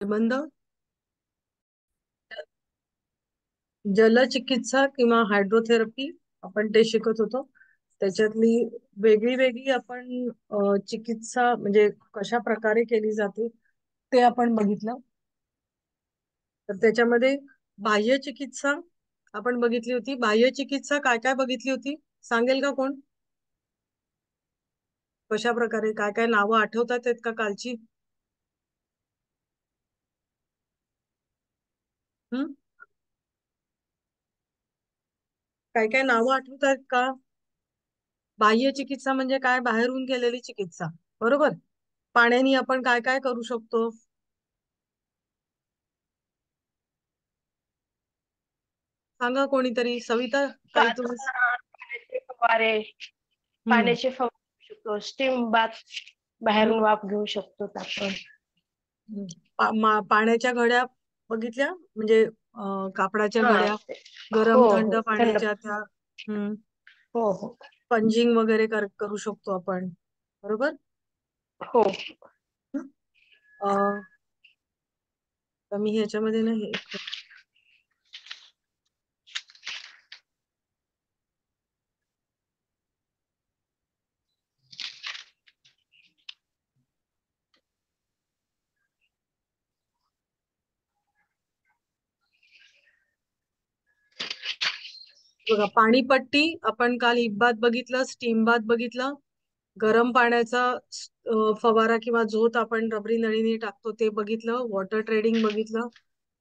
निबंध जलचिकित्सा किंवा हायड्रोथेरपी आपण ते शिकत होतो. त्याच्यातली वेगळी वेगळी आपण चिकित्सा म्हणजे कशा प्रकारे केली जाते ते आपण बघितलं. तर त्याच्यामध्ये बाह्य चिकित्सा आपण बघितली होती. बाह्य चिकित्सा काय काय बघितली होती सांगेल का कोण? कशा प्रकारे काय काय नावं आठवतात आहेत का कालची? हम्म काय काय नावं आठवतात का? बाह्य चिकित्सा म्हणजे काय? बाहेरून केलेली चिकित्सा, बरोबर. पाण्याने आपण काय काय करू शकतो? सांगा कोणीतरी. सविता, काही तुम्ही. पाण्याचे फवारे हम्म पाण्याचे फवारे घेऊ शकतो. स्टीम बाथ बाहेरून हम्म वाफ घेऊ शकतो आपण. हम्म. पाण्याच्या घड्या बघितल्या म्हणजे कापडाच्या हा घड्या, हो गरम थंड हो थंड. पाण्याच्या त्या. हो हो पंजिंग वगैरे करू शकतो आपण, बरोबर. हो. अं, तर मी ह्याच्यामध्ये नाही बघा. पाणीपट्टी आपण काल हिब्बात बघितलं, स्टीम बाथ बघितलं. गरम पाण्याचा फवारा किंवा झोत आपण रबरी नळीने टाकतो ते बघितलं. वॉटर ट्रेडिंग बघितलं.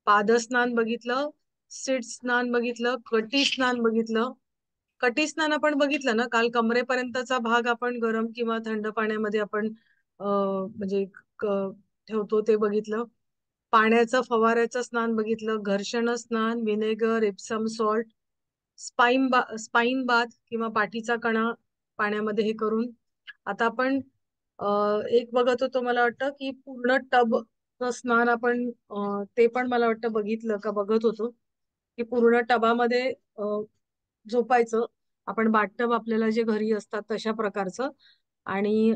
पादस्नान बघितलं. सीड स्नान बघितलं. कटी स्नान बघितलं. कटी स्नान आपण बघितलं ना काल. कमरेपर्यंतचा भाग आपण गरम किंवा थंड पाण्यामध्ये आपण म्हणजे ठेवतो ते बघितलं. पाण्याचं फवाऱ्याचं स्नान बघितलं. घर्षण स्नान, vinegar, Epsom salt, spine bath किंवा पाठीचा कणा पाण्यामध्ये हे करून. आता आपण एक बघत होतो, मला वाटतं की पूर्ण टब स्नान आपण ते पण मला वाटतं बघितलं का, बघत होतो की पूर्ण टबामध्ये झोपायचं आपण. बाथटब आपल्याला जे घरी असतात तशा प्रकारचं. आणि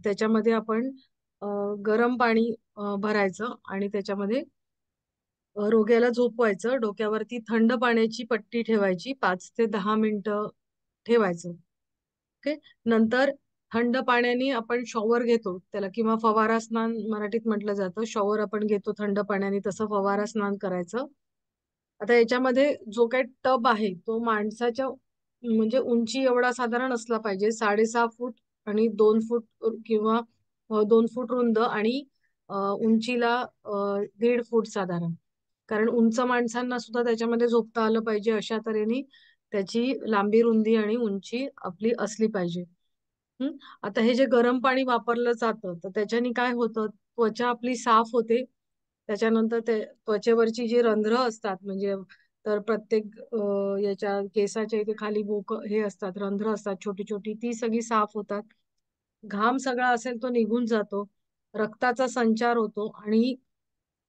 त्याच्यामध्ये आपण गरम पाणी भरायचं आणि त्याच्यामध्ये रोग्याला झोपवायचं. डोक्यावरती थंड पाण्याची पट्टी ठेवायची, 5 ते 10 मिनिटं ठेवायचं. ओके. नंतर थंड पाण्याने आपण शॉवर घेतो त्याला, किंवा फवारा स्नान मराठीत म्हटलं जातं. शॉवर आपण घेतो थंड पाण्याने, तसं फवारा स्नान करायचं. आता याच्यामध्ये जो काही टब आहे तो माणसाच्या म्हणजे उंची एवढा साधारण असला पाहिजे. 6.5 फूट आणि 2 फूट किंवा 2 फूट रुंद आणि उंचीला 1.5 फूट साधारण. कारण उंच माणसांना सुद्धा त्याच्यामध्ये झोपता आलं पाहिजे, अशा तऱ्हेने त्याची लांबी, रुंदी आणि उंची आपली असली पाहिजे. आता हे जे गरम पाणी वापरलं जातं तर त्याच्याने काय होतं, त्वचा आपली साफ होते. त्याच्यानंतर ते त्वचेवरची जी रंध्र असतात म्हणजे, तर प्रत्येक याच्या केसाच्या इथे खाली बोक हे असतात, रंध्र असतात छोटी छोटी, ती सगळी साफ होतात. घाम सगळा असेल तो निघून जातो. रक्ताचा संचार होतो. आणि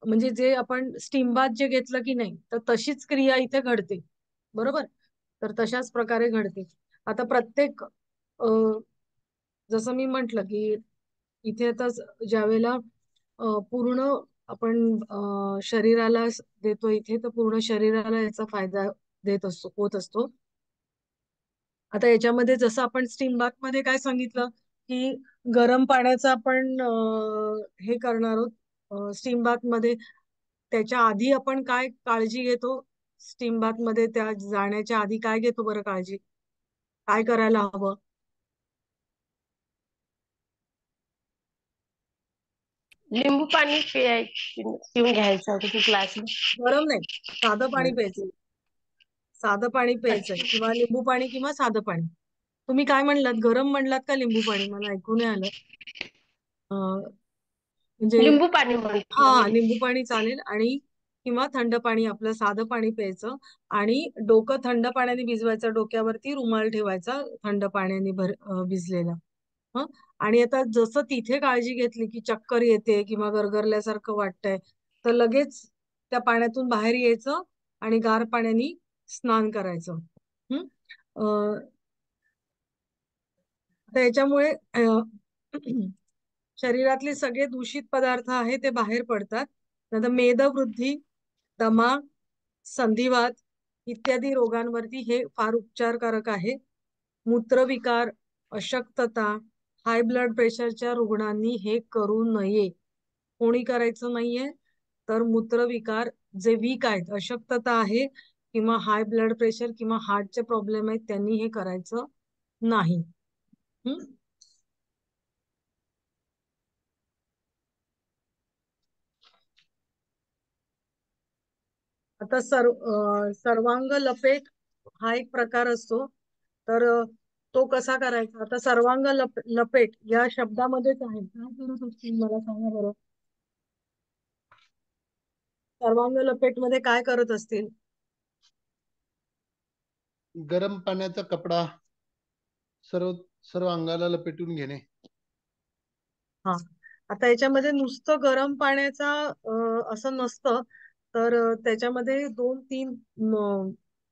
म्हणजे जे आपण स्टीम बाथ जे घेतलं की नाही, तर तशीच क्रिया इथे घडते, बरोबर. तर तशाच प्रकारे घडते. आता प्रत्येक जसं मी म्हंटल की इथे आता ज्यावेळेला पूर्ण आपण शरीराला देतो इथे, तर पूर्ण शरीराला याचा फायदा होत असतो. आता याच्यामध्ये जसं आपण स्टीम बाथ मध्ये काय सांगितलं की गरम पाण्याचं आपण हे करणार आहोत स्टीम बाथ मध्ये. त्याच्या आधी आपण काय काळजी घेतो? स्टीम बाथ मध्ये त्या जाण्याच्या आधी काय घेतो बरं काळजी? काय करायला हवं? लिंबू पाणी पिऊन घ्यायचं किती ग्लास. गरम नाही, साधं पाणी प्यायचं. साधं पाणी प्यायचंय, अच्छा. किंवा लिंबू पाणी किंवा साधं पाणी. तुम्ही काय म्हणलात, गरम म्हणलात का लिंबू पाणी? मला ऐकू नाही आलं. म्हणजे लिंबू पाणी म्हटलं हा, मी. लिंबू पाणी चालेल. आणि किंवा थंड पाणी, आपलं साधं पाणी प्यायचं. आणि डोकं थंड पाण्याने भिजवायचं, डोक्यावरती रुमाल ठेवायचा थंड पाण्याने भिजलेला. हं. आणि आता जसं तिथे काळजी घेतली की चक्कर येते किंवा गरगरल्यासारखं वाटतंय, तर लगेच त्या पाण्यातून बाहेर यायचं आणि गार पाण्याने स्नान करायचं. हम्म तर याच्यामुळे शरीरातले सगळे दूषित पदार्थ आहे ते बाहेर पडतात. नंतर मेदवृद्धी, दमा, संधिवात इत्यादी रोगांवरती हे फार उपचारकारक आहे. मूत्रविकार, अशक्तता, हाय ब्लड प्रेशरच्या रुग्णांनी हे करू नये. कोणी करायचं नाहीये? तर मूत्रविकार जे वीक आहेत, अशक्तता आहे किंवा हाय ब्लड प्रेशर किंवा हार्टचे प्रॉब्लेम आहेत, त्यांनी हे करायचं नाही. आता सर्वांग लपेट हा एक प्रकार असतो. तर तो कसा करायचा? आता सर्वांग लपेट या शब्दामध्येच आहे. काय करत असतील मला सांगा बरं. सर्वांग लपेट मध्ये काय करत असतील? गरम पाण्याचा कपडा सर्व सर्व अंगाला लपेटून घेणे. हा, आता याच्यामध्ये नुसतं गरम पाण्याचा असं नसतं. तर त्याच्यामध्ये 2-3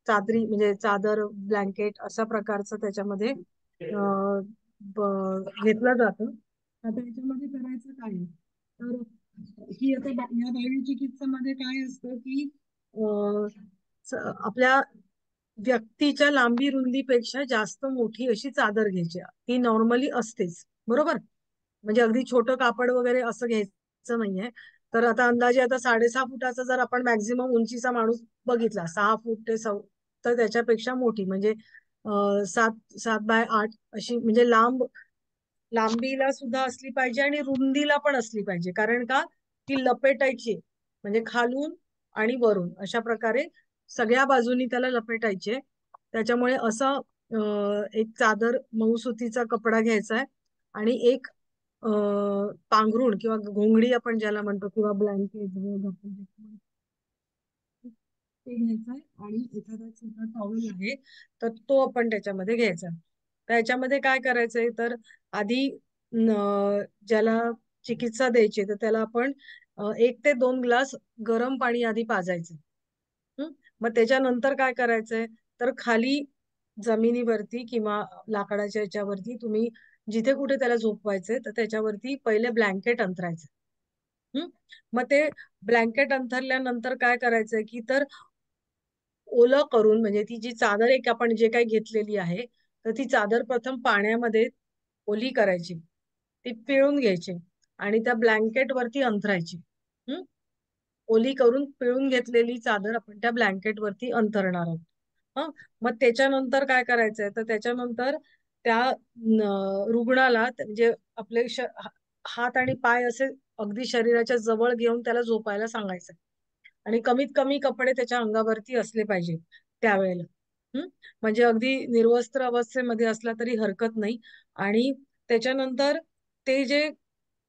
चादरी म्हणजे चादर, ब्लँकेट अशा प्रकारचं त्याच्यामध्ये घेतलं जातं. आता याच्यामध्ये करायचं काय? तर ही आता या बाह्य चिकित्सेमध्ये काय असतं की आपल्या व्यक्तीच्या लांबी रुंदीपेक्षा जास्त मोठी अशी चादर घ्यायची. ती नॉर्मली असतेच, बरोबर. म्हणजे अगदी छोटं कापड वगैरे असं घ्यायचं नाहीये. तर आता अंदाजे आता 6.5 फुटाचा जर आपण मॅक्झिमम उंचीचा माणूस बघितला, 6 फूट ते तर त्याच्यापेक्षा मोठी म्हणजे 7 बाय 8 अशी म्हणजे लांबीला सुद्धा असली पाहिजे आणि रुंदीला पण असली पाहिजे. कारण का? ती लपेटायची म्हणजे खालून आणि वरून अशा प्रकारे सगळ्या बाजूनी त्याला लपेटायचे. त्याच्यामुळे असं एक चादर मऊसुतीचा कपडा घ्यायचा आहे आणि एक पांघरुण किंवा घोंगडी आपण ज्याला म्हणतो किंवा ब्लँकेट ते घ्यायचं आहे आणि एखादा छोटा टॉवेल आहे तर तो आपण त्याच्यामध्ये घ्यायचा. त्याच्यामध्ये काय करायचंय तर आधी ज्याला चिकित्सा द्यायची तर त्याला आपण 1 ते 2 ग्लास गरम पाणी आधी पाजायचं. मग त्याच्यानंतर काय करायचंय तर खाली जमिनीवरती किंवा लाकडाच्या याच्यावरती तुम्ही जिथे कुठे त्याला झोपवायचंय तर त्याच्यावरती पहिले ब्लँकेट अंथरायचं. मग ते ब्लँकेट अंथरल्यानंतर काय करायचंय की तर ओलं करून म्हणजे ती जी चादर एक आपण जे काही घेतलेली आहे तर ती चादर प्रथम पाण्यामध्ये ओली करायची, ती पिळून घ्यायची आणि त्या ब्लँकेट वरती अंथरायची. ओली करून पिळून घेतलेली चादर आपण त्या ब्लँकेट वरती अंथरणार आहोत. मग त्याच्यानंतर काय करायचंय तर त्याच्यानंतर त्या रुग्णाला म्हणजे आपले हात आणि पाय असे अगदी शरीराच्या जवळ घेऊन त्याला झोपायला सांगायचं आणि कमीत कमी कपडे त्याच्या अंगावरती असले पाहिजे त्यावेळेला. म्हणजे अगदी निर्वस्त्र अवस्थेमध्ये असला तरी हरकत नाही. आणि त्याच्यानंतर ते जे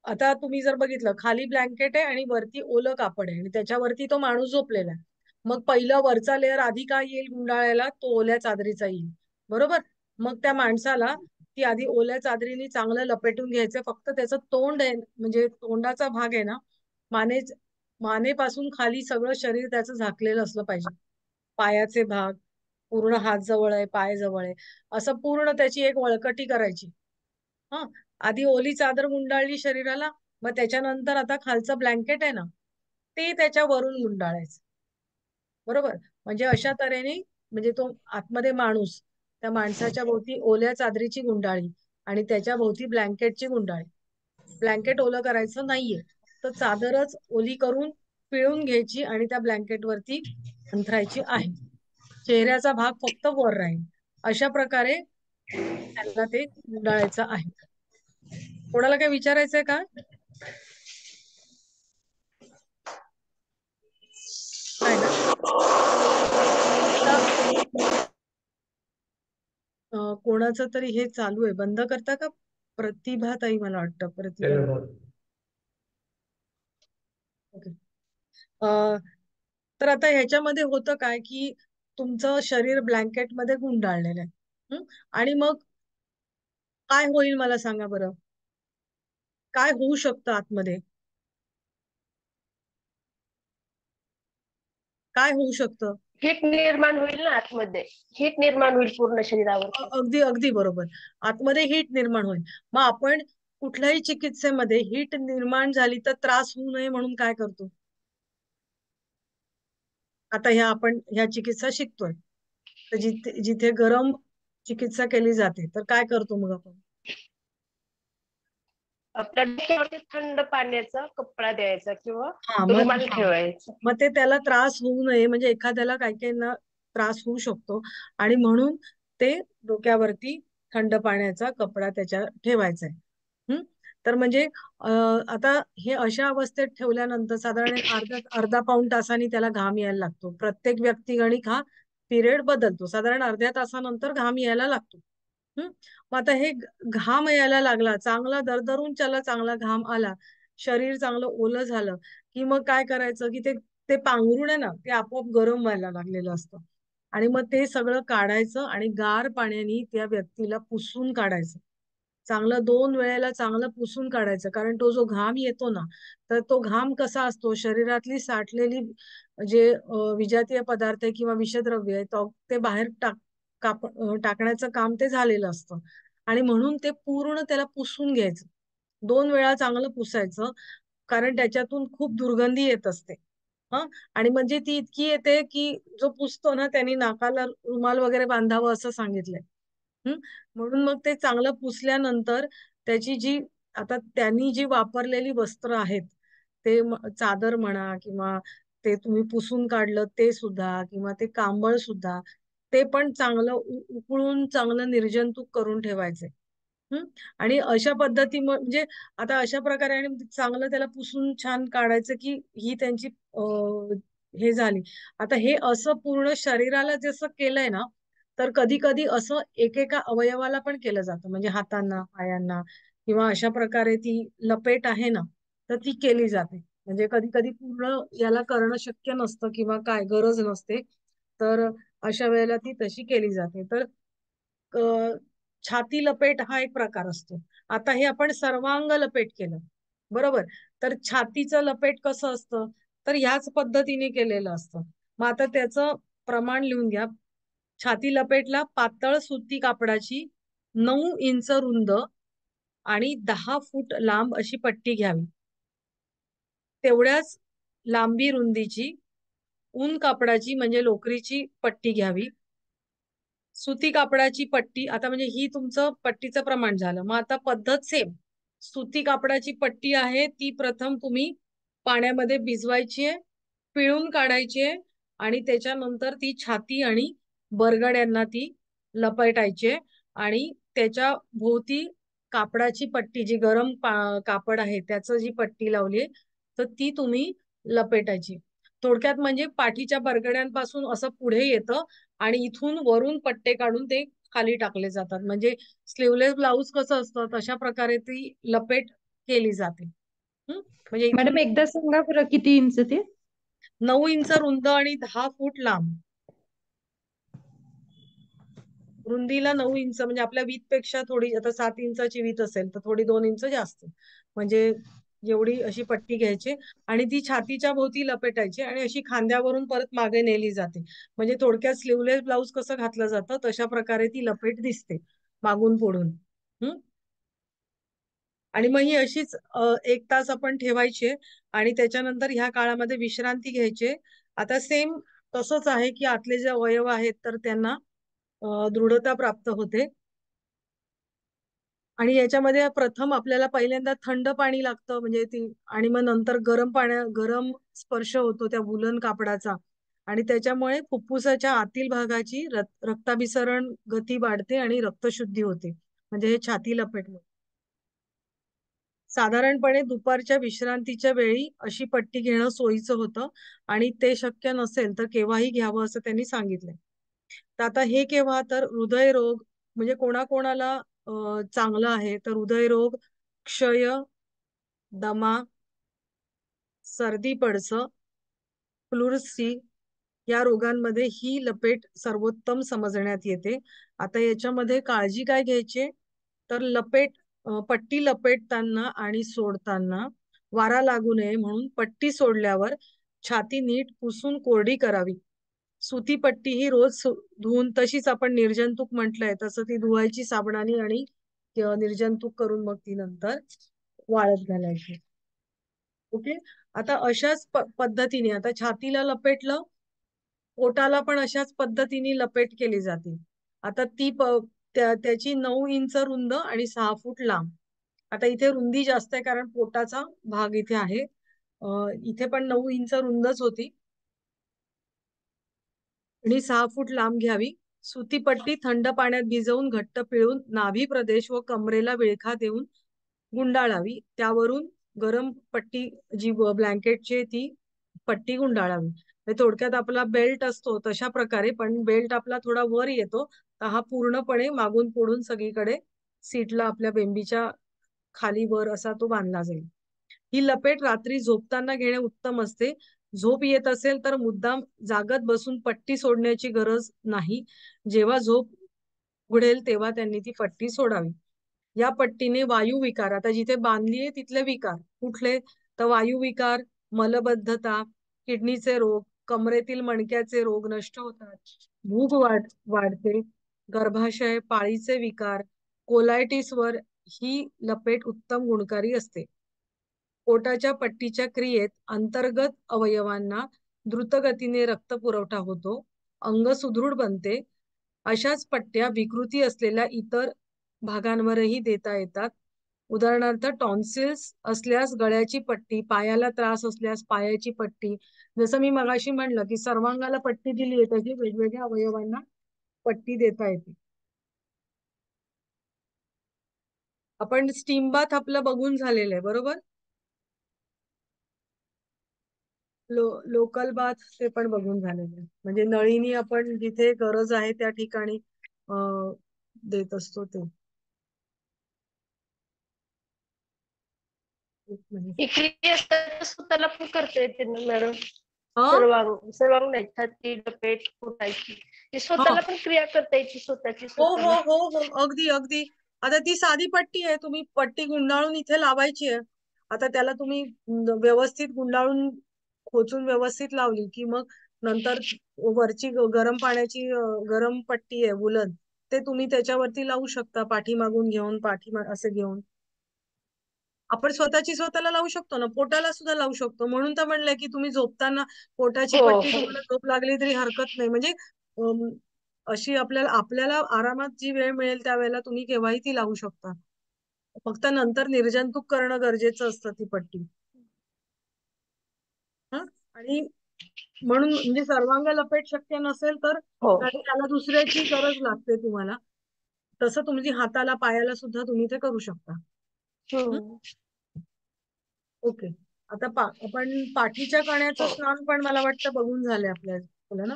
आता तुम्ही जर बघितलं खाली ब्लँकेट आहे आणि वरती ओलं कापड आहे आणि त्याच्यावरती तो माणूस झोपलेला आहे. मग पहिला वरचा लेअर आधी काय येईल गुंडाळायला? तो ओल्या चादरीचा येईल, बरोबर. मग त्या माणसाला ती आधी ओल्या चादरीने चांगलं लपेटून घ्यायचं. फक्त त्याचं तोंड आहे म्हणजे तोंडाचा भाग आहे ना, मानेपासून खाली सगळं शरीर त्याचं झाकलेलं असलं पाहिजे. पायाचे भाग पूर्ण हात जवळ आहे, पाय जवळ आहे, असं पूर्ण त्याची एक वळकटी करायची. हा, आधी ओली चादर गुंडाळली शरीराला, मग त्याच्यानंतर आता खालचं ब्लँकेट आहे ना ते त्याच्या वरून गुंडाळायचं, बरोबर. म्हणजे अशा तऱ्हेने म्हणजे तो आतमध्ये माणूस त्या माणसाच्या भोवती ओल्या चादरीची गुंडाळी आणि त्याच्या भोवती ब्लँकेटची गुंडाळी. ब्लँकेट ओलं करायचं नाहीये, तर चादरच ओली करून पिळून घ्यायची आणि त्या ब्लँकेट वरती अंथरायची आहे. चेहऱ्याचा भाग फक्त वर राहील. अशा प्रकारे त्याला ते गुंडाळायचं आहे. कोणाला काय विचारायचंय का? नाही ना. आता कोणाचं तरी हे चालू आहे, बंद करता का? प्रतिभा ताई मला वाटतं. प्रतिभा. ओके. तर आता ह्याच्यामध्ये होतं काय की तुमचं शरीर ब्लँकेट मध्ये गुंडाळलेलं आहे. आणि मग काय होईल मला सांगा बरं. काय होऊ शकतं आतमध्ये? काय होऊ शकतं? हीट निर्माण होईल ना आतमध्ये. हीट निर्माण होईल पूर्ण शरीरावर. अगदी अगदी बरोबर. आतमध्ये हीट निर्माण होईल. मग आपण कुठल्याही चिकित्सेमध्ये हीट निर्माण झाली तर त्रास होऊ नये म्हणून काय करतो? आता आपण ह्या चिकित्सा शिकतोय, तर जिथे जिथे गरम चिकित्सा केली जाते तर काय करतो मग आपण? आपल्या डोक्यावरती थंड पाण्याचा कपडा द्यायचा किंवा हा रुमाल ठेवायचा. मग ते त्याला त्रास होऊ नये, म्हणजे एखाद्याला काहींना त्रास होऊ शकतो आणि म्हणून ते डोक्यावरती थंड पाण्याचा कपडा त्याच्या ठेवायचा आहे. तर म्हणजे आता हे अशा अवस्थेत ठेवल्यानंतर साधारण एक अर्धा पाऊण तासांनी त्याला घाम यायला लागतो. प्रत्येक व्यक्तिगणिक हा पिरियड बदलतो. साधारण अर्ध्या तासानंतर घाम यायला लागतो. मग आता हे घाम यायला लागला, चांगला दरदरून त्याला चांगला घाम आला, शरीर चांगलं ओलं झालं की मग काय करायचं की ते ते पांघरुण आहे ना, ते आपोआप गरम व्हायला लागलेलं असतं आणि मग ते सगळं काढायचं आणि गार पाण्याने त्या व्यक्तीला पुसून काढायचं. चांगलं 2 वेळेला चांगलं पुसून काढायचं, कारण तो जो घाम येतो ना, तर तो घाम कसा असतो, शरीरातली साठलेली जे विजातीय पदार्थ आहे किंवा विषद्रव्य आहे ते बाहेर टाकण्याचं काम ते झालेलं असतं आणि म्हणून ते पूर्ण त्याला पुसून घ्यायचं. 2 वेळा चांगलं पुसायचं, कारण त्याच्यातून खूप दुर्गंधी येत असते. हं आणि म्हणजे ती इतकी येते की जो पुसतो ना त्यांनी नाकाला रुमाल वगैरे बांधावं असं सांगितलंय. म्हणून मग ते चांगलं पुसल्यानंतर त्याची जी आता त्यांनी जी वापरलेली वस्त्र आहेत, ते चादर म्हणा किंवा ते तुम्ही पुसून काढलं ते सुद्धा किंवा ते कांबळ सुद्धा, ते पण चांगलं उकळून चांगलं निर्जंतुक करून ठेवायचे. आणि अशा पद्धती म्हणजे आता अशा प्रकारे आणि चांगलं त्याला पुसून छान काढायचं की ही त्यांची हे झाली. आता हे असं पूर्ण शरीराला जसं केलंय ना, तर कधी कधी असं एकेका अवयवाला पण केलं जातं, म्हणजे हातांना, पायांना किंवा अशा प्रकारे ती लपेट आहे ना, तर ती केली जाते. म्हणजे कधी कधी पूर्ण याला करणं शक्य नसतं किंवा काय गरज नसते, तर अशा वेळेला ती तशी केली जाते. तर छाती लपेट हा एक प्रकार असतो. आता हे आपण सर्वांग लपेट केलं, बरोबर? तर छातीचं लपेट कसं असतं, तर ह्याच पद्धतीने केलेलं असतं. मग आता त्याचं प्रमाण लिहून घ्या. छाती लपेटला पातळ सुती कापडाची 9 इंच रुंद आणि 10 फूट लांब अशी पट्टी घ्यावी. तेवढ्याच लांबी रुंदीची ऊन कापडाची म्हणजे लोकरीची पट्टी घ्यावी. सुती कापडाची पट्टी, आता म्हणजे ही तुमचं पट्टीचं प्रमाण झालं. मग आता पद्धत सेम. सुती कापडाची पट्टी आहे ती प्रथम तुम्ही पाण्यामध्ये भिजवायची आहे, पिळून काढायची आहे आणि त्याच्यानंतर ती छाती आणि बरगड्यांना ती लपेटायची आहे आणि त्याच्या भोवती कापडाची पट्टी, जी गरम कापड आहे त्याचं जी पट्टी लावली तर ती तुम्ही लपेटायची. थोडक्यात म्हणजे पाठीच्या बरगड्यांपासून असं पुढे येतं आणि इथून वरून पट्टे काढून ते खाली टाकले जातात. म्हणजे स्लीवलेस ब्लाऊज कसं असतं तशा प्रकारे ती लपेट केली जाते. म्हणजे इथून मॅडम एकदा सांगा बरं किती इंच ते? 9 इंच रुंद आणि 10 फूट लांब. रुंदीला 9 इंच म्हणजे आपल्या वीत पेक्षा थोडी, आता 7 इंचाची वीत असेल तर थोडी 2 इंच जास्त, म्हणजे एवढी अशी पट्टी घ्यायची आणि ती छातीच्या भोवती लपेटायची आणि अशी खांद्यावरून परत मागे नेली जाते. म्हणजे थोडक्यात स्लीवलेस ब्लाऊज कसं घातलं जातं तशा प्रकारे ती लपेट दिसते मागून पुढून. आणि मग ही अशीच 1 तास आपण ठेवायची आणि त्याच्यानंतर ह्या काळामध्ये विश्रांती घ्यायची. आता सेम तसंच आहे की आतले जे अवयव आहेत तर त्यांना दृढता प्राप्त होते आणि याच्यामध्ये प्रथम आपल्याला पहिल्यांदा थंड पाणी लागतं, म्हणजे ती, आणि मग नंतर गरम स्पर्श होतो त्या वुलन कापडाचा आणि त्याच्यामुळे फुफ्फुसाच्या आतील भागाची रक्ताभिसरण गती वाढते आणि रक्तशुद्धी होते. म्हणजे हे छाती लपेट. साधारणपणे दुपारच्या विश्रांतीच्या वेळी अशी पट्टी घेणं सोयीचं होतं आणि ते शक्य नसेल तर केव्हाही घ्यावं असं त्यांनी सांगितलंय. तर आता हे केव्हा, तर हृदयरोग, म्हणजे कोणाकोणाला चांगलं आहे तर हृदयरोग, क्षय, दमा, सर्दी पडसं, फ्लूर्सी या रोगांमध्ये ही लपेट सर्वोत्तम समजण्यात येते. आता याच्यामध्ये काळजी काय घ्यायची, तर पट्टी लपेटताना आणि सोडताना वारा लागू नये म्हणून पट्टी सोडल्यावर छाती नीट पुसून कोरडी करावी. सुती पट्टी ही रोज धुवून, तशीच आपण निर्जंतुक म्हटलंय तसं ती धुवायची साबणाने आणि निर्जंतुक करून मग ती नंतर वाळत घालायची. ओके. आता अशाच पद्धतीने आता छातीला लपेटलं पोटाला पण अशाच पद्धतीने लपेट केली जाते. आता त्याची 9 इंच रुंद आणि 6 फूट लांब. आता इथे रुंदी जास्त आहे कारण पोटाचा भाग इथे आहे. इथे पण 9 इंच रुंदच होती आणि 6 फूट लांब घ्यावी. सुती पट्टी थंड पाण्यात भिजवून घट्ट पिळून नाभी प्रदेश व कमरेला विळखा देऊन गुंडाळावी. त्यावरून गरम पट्टी जी ब्लँकेटची ती पट्टी गुंडाळावी. थोडक्यात आपला बेल्ट असतो तशा प्रकारे, पण बेल्ट आपला थोडा वर येतो, तर हा पूर्णपणे मागून पुढून सगळीकडे सीटला आपल्या बेंबीच्या खाली वर असा तो बांधला जाईल. ही लपेट रात्री झोपताना घेणे उत्तम असते. झोप येत असेल तर मुद्दाम जागत बसून पट्टी सोडण्याची गरज नाही. जेव्हा झोप उघडेल तेव्हा त्यांनी ती पट्टी सोडावी. या पट्टीने वायुविकार, आता जिथे बांधलीये तिथले विकार कुठले, तर वायुविकार, मलबद्धता, किडनीचे रोग, कमरेतील मणक्याचे रोग नष्ट होतात. भूक वाढते. गर्भाशय, पाळीचे विकार, कोलायटिस वर ही लपेट उत्तम गुणकारी असते. पोटाच्या पट्टीच्या क्रियेत अंतर्गत अवयवांना द्रुतगतीने रक्त पुरवठा होतो. अंग सुदृढ बनते. अशाच पट्ट्या विकृती असलेल्या इतर भागांवरही देता येतात. उदाहरणार्थ टॉन्सिल्स असल्यास गळ्याची पट्टी, पायाला त्रास असल्यास पायाची पट्टी. जसं मी मगाशी म्हणलं की सर्वांगाला पट्टी दिली आहे, तशी वेगवेगळ्या अवयवांना पट्टी देता येते. आपण स्टीम बाथ आपलं बघून झालेलं आहे, बरोबर. लोकल बाथ ते पण बघून झालेलं आहे. म्हणजे नळीनी आपण जिथे गरज आहे त्या ठिकाणी देत असतो ते. एक मिनिट. ही क्रिया स्वतःला पण करता येते ना मॅडम? हा सर्वांग नाही, छाती, लपेट, फुटायची, ही स्वतःला पण क्रिया करता येते स्वतःची हो हो स्वतःला. हो हो, अगदी अगदी. आता ती साधी पट्टी आहे, तुम्ही पट्टी गुंडाळून इथे लावायची आहे. आता त्याला तुम्ही व्यवस्थित गुंडाळून खोचून व्यवस्थित लावली की मग नंतर वरची गरम पाण्याची गरम पट्टी आहे वुलन, ते तुम्ही त्याच्यावरती लावू शकता, पाठीमागून घेऊन असं घेऊन. आपण स्वतःला लावू शकतो ना, पोटाला सुद्धा लावू शकतो. म्हणून तर म्हणलंय की तुम्ही झोपताना पोटाची हो पट्टी, हो. तुम्हाला झोप लागली तरी हरकत नाही. म्हणजे अशी आपल्याला आरामात जी वेळ मिळेल त्यावेळेला तुम्ही केव्हाही ती लावू शकता. फक्त नंतर निर्जंतुक करणं गरजेचं असतं ती पट्टी. हा, आणि म्हणून म्हणजे सर्वांग लपेट शक्य नसेल तर हो. त्याला दुसऱ्याची गरज लागते तुम्हाला. तसं तुमची हाताला पायाला सुद्धा तुम्ही ते करू शकता. हम्म. ओके. आता आपण पाठीच्या कण्याचं हो स्नान पण मला वाटतं बघून झालंय आपल्याला ना.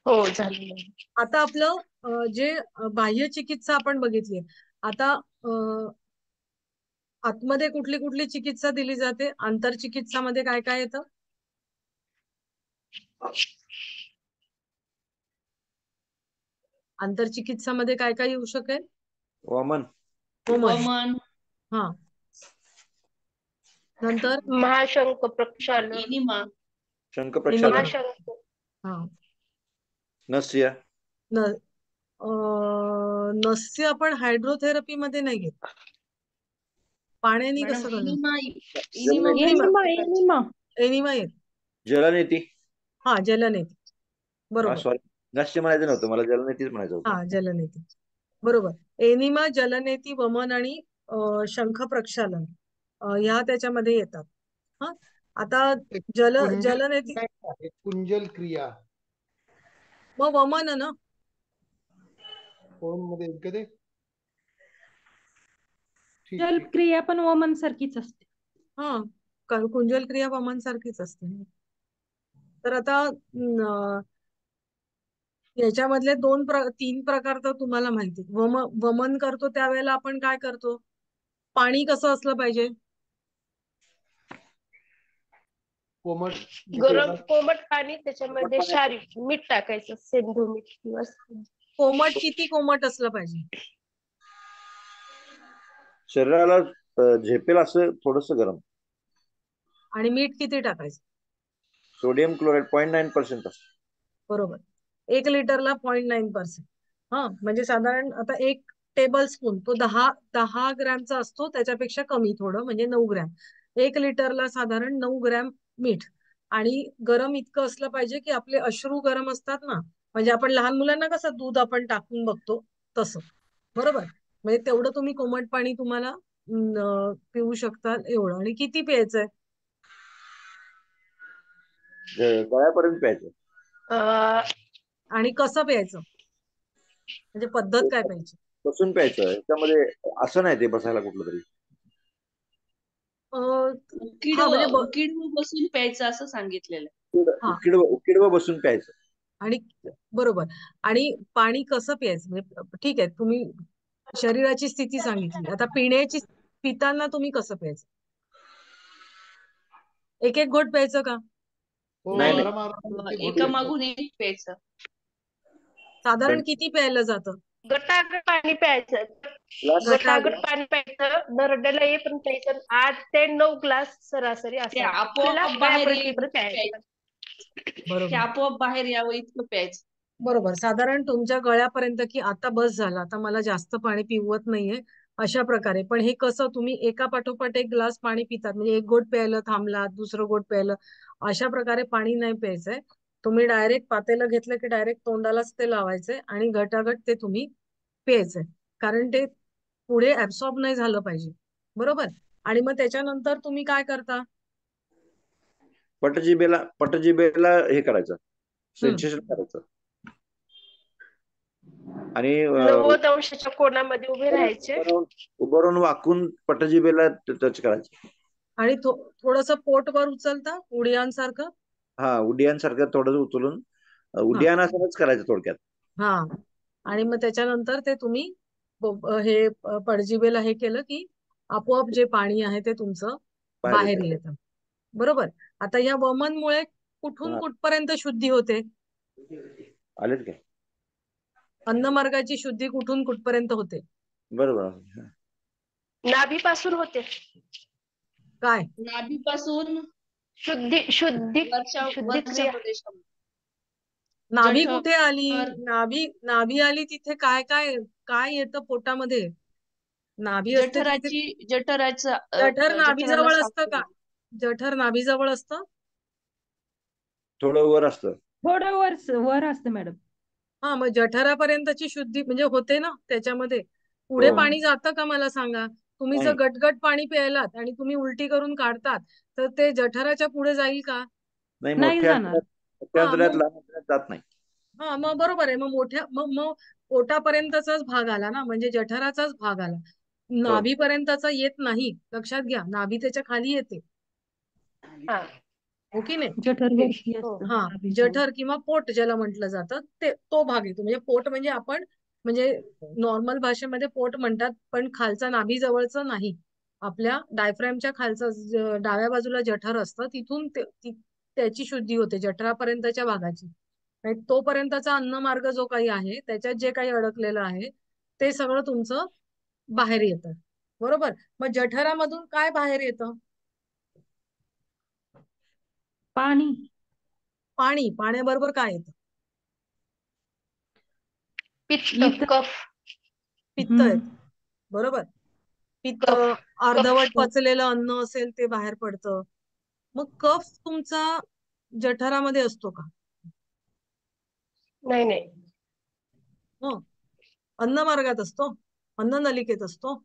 हो झालं. आता आपलं जे बाह्य चिकित्सा आपण बघितली. आता आतमध्ये कुठली कुठली चिकित्सा दिली जाते, आंतरचिकित्सामध्ये काय काय येतं? आंतरचिकित्सामध्ये काय काय येऊ शकेल? वमन, वमन. हा, नंतर महाशंख प्रक्षालन, एनिमा, शंख प्रक्षालन, महाशंख, हा, नस्य, नस्य आपण हायड्रोथेरपी मध्ये नाही घेत. पाण्याने मॅडम कसं करणार? एनिमा एनिमा एनिमा एनिमा येत. जलनेती. हा, जलनेती, बरोबर. सॉरी, नस्य म्हणायचं नव्हतं मला, जलनेतीच म्हणायचं होतं. हा, जलनेती, बरोबर. एनिमा, जलनेती, वमन आणि शंख प्रक्षालन ह्या त्याच्यामध्ये येतात. हा, आता जलनेती, कुंजल क्रिया मग वमन ना. फोन मध्ये कधी ठीक ठीक. जलक्रिया पण वमन सारखीच असते. हा, कुंजल क्रिया वमन सारखीच असते. तर आता याच्यामधले 3 प्रकार तर तुम्हाला माहिती. वमन करतो त्यावेळेला आपण काय करतो? पाणी कसं असलं पाहिजे? गरम कोमट पाणी, त्याच्यामध्ये शारीरिक मीठ टाकायचं, सेंधू मीठ किंवा कोमट किती कोमट असलं पाहिजे? शरीराला झेपेल असं थोडस गरम. आणि मीठ किती टाकायचं? सोडियम क्लोराईड 0.9% असतं. बरोबर, 1 लिटरला 0.9%. हा, म्हणजे साधारण आता 1 टेबल स्पून तो 10 ग्रॅमचा असतो, त्याच्यापेक्षा कमी थोडं, म्हणजे 9 ग्रॅम. 1 लिटरला साधारण 9 ग्रॅम मीठ. आणि गरम इतकं असलं पाहिजे की आपले अश्रू गरम असतात ना, म्हणजे आपण लहान मुलांना कसं दूध आपण टाकून बघतो तसं, बरोबर. म्हणजे तेवढं तुम्ही कोमट पाणी तुम्हाला पिऊ शकता एवढं. आणि किती प्यायचंय? गळ्यापर्यंत प्यायचं. अं, आणि कसं प्यायचं, म्हणजे पद्धत काय प्यायची? बसून प्यायचं. याच्यामध्ये असं नाही ते बसायला कुठलं तरी. हा म्हणजे उकिडव बसून प्यायचं असं सांगितलेलं. हा उकिडवं बसून प्यायचं. आणि बरोबर. आणि पाणी कसं प्यायचं, म्हणजे ठीक आहे तुम्ही शरीराची स्थिती सांगितली, आता पिताना तुम्ही कसं प्यायचं? एक एक घोट प्यायचं का? हो, नाही, नाही. आरामात एक घोट एका प्यायचं. मागून एक प्यायचं. साधारण किती प्यायलं जातं? गटागट पाणी प्यायचं. ग्लास गटागट पाणी प्यायचं, नरड्याला येईपर्यंत प्यायचं. 8 ते 9 ग्लास सरासरी ते असं आपोआप बाहेर गळ्यापर्यंत प्यायचं. ते बरोबर आपोआप बाहेर यावं इतकं प्यायचं. बरोबर. साधारण तुमच्या गळ्यापर्यंत, की आता बस झालं, आता मला जास्त पाणी पिवत नाहीये, अशा प्रकारे. पण हे कसं तुम्ही एका पाठोपाठ एक ग्लास पाणी पितात, म्हणजे एक घोट प्यायलं थांबलात, दुसरं घोट प्यायलं, अशा प्रकारे पाणी नाही प्यायचंय. तुम्ही डायरेक्ट पातेलं घेतलं की डायरेक्ट तोंडालाच ते लावायचंय आणि घटाघट ते तुम्ही प्यायचंय, कारण ते पुढे ऍब्सॉर्ब नाही झालं पाहिजे, बरोबर. आणि मग त्याच्यानंतर तुम्ही काय करता? पटजिभेला हे करायचं, सेन्सेशन करायचं. आणि 90 अंशाच्या कोणामध्ये उभे राहायचे. उभं राहून वाकून पटजिभेला टच करायचं. आणि थोडस पोट वर उचलता उडियानसारखं. हा, उड्डाण थोडं उचलून उड्डाणासनच करायचं थोडक्यात. हा, आणि मग त्याच्यानंतर ते तुम्ही हे पडजिभेला हे केलं की आपोआप जे पाणी आहे ते तुमचं बाहेर येतं, बरोबर. आता या वमनमुळे कुठून कुठपर्यंत शुद्धी होते? आलेत काय? अन्नमार्गाची शुद्धी कुठून कुठपर्यंत होते? बरोबर. नाभीपासून होते. काय? नाभीपासून शुद्धी वरच्या क्रिया. प्रदेशामध्ये. नाभी जठर. कुठे आली? नाभी आली तिथे काय काय काय येतं पोटामध्ये? नाभी असते तिथे. जठराचं जठर जठराला नाभीजवळ साफ असतं का? करून. जठर नाभीजवळ असतं? थोडं वर असतं. थोडं वर असतं मॅडम. हा, मग जठरापर्यंतची शुद्धी म्हणजे होते ना त्याच्यामध्ये. पुढे हो. पाणी जातं का मला सांगा? तुम्ही जर नाही. गटगट पाणी प्यायलात आणि तुम्ही उलटी करून काढतात तर ते जठराच्या पुढे जाईल का? नाही, नाही मोठ्या जाणार. अंतरात लहान अंतरात जात नाही. हा, मग बरोबर आहे. मग पोटापर्यंतचाच भाग आला ना, म्हणजे जठराचाच भाग आला. नाभीपर्यंतचा येत नाही, लक्षात घ्या. नाभी त्याच्या खाली येते, हा. हो की नाही? जठरवरती हो. असतं. हा, नाभीजवळ. जठर किंवा पोट ज्याला म्हटलं जातं तो भाग येतो. म्हणजे पोट म्हणजे आपण म्हणजे नॉर्मल भाषेमध्ये पोट म्हणतात, पण खालचा नाभी जवळचं नाही. आपल्या डायफ्रॅमच्या खालचं डाव्या बाजूला जठर असतं, तिथून त्याची शुद्धी होते, जठरापर्यंतच्या भागाची. आणि तोपर्यंतचा अन्नमार्ग जो काही आहे त्याच्यात जे काही अडकलेलं आहे ते सगळं तुमचं बाहेर येतं, बरोबर. मग जठरामधून काय बाहेर येतं? पाणी. पाण्याबरोबर काय येतं? पित्त, कफ. पित्त येत, बरोबर. पित्त, कफ. अर्धवट पचलेलं अन्न असेल ते बाहेर पडतं. मग कफ तुमचा जठरामध्ये असतो का? नाही. हो, अन्न मार्गात असतो, अन्न नलिकेत असतो.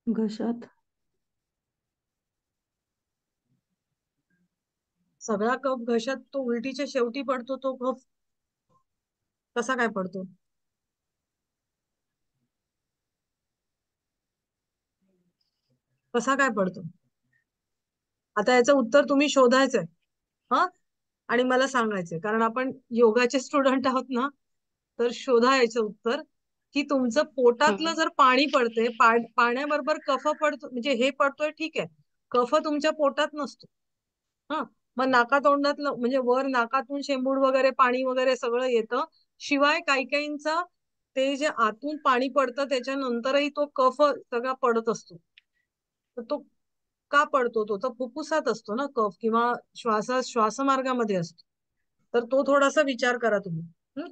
घशात. सगळा कफ घशात तो उलटीच्या शेवटी पडतो, तो कफ कसा काय पडतो? कसा काय पडतो? आता याचं उत्तर तुम्ही शोधायचंय, हा, आणि मला सांगायचंय, कारण आपण योगाचे स्टुडंट आहोत ना, तर शोधा याचं उत्तर की तुमचं पोटातलं जर पाणी पडते, पाण्याबरोबर कफ पडतो, म्हणजे हे पडतोय ठीक आहे, कफ तुमच्या पोटात नसतो. हा, मग नाकातोंडातलं म्हणजे वर नाकातून शेंबूड वगैरे पाणी वगैरे सगळं येतं. शिवाय काही काहींचा ते जे आतून पाणी पडतं त्याच्यानंतरही तो कफ सगळा पडत असतो. तर तो का पडतो? तो तर फुफ्फुसात असतो ना कफ, किंवा श्वासमार्गामध्ये असतो. तर तो थोडासा विचार करा तुम्ही.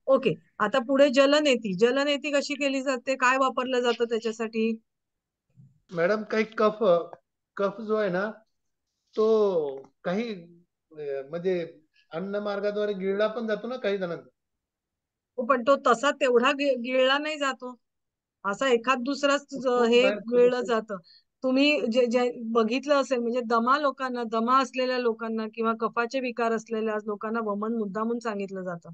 ओके, आता पुढे जलनेती कशी केली जाते? काय वापरलं जातं त्याच्यासाठी? मॅडम काही कफ कफ जो आहे ना तो काही म्हणजे अन्न मार्गाद्वारे गिळला पण जातो ना काही जणांना. हो, पण तो तसा तेवढा गिळला नाही जातो. असा एखाद दुसराच खूप हे बाहेर गिळलं पडतो. जातं. तुम्ही जे जे बघितलं असेल म्हणजे दमा असलेल्या लोकांना किंवा कफाचे विकार असलेल्या लोकांना वमन मुद्दामून सांगितलं जातं.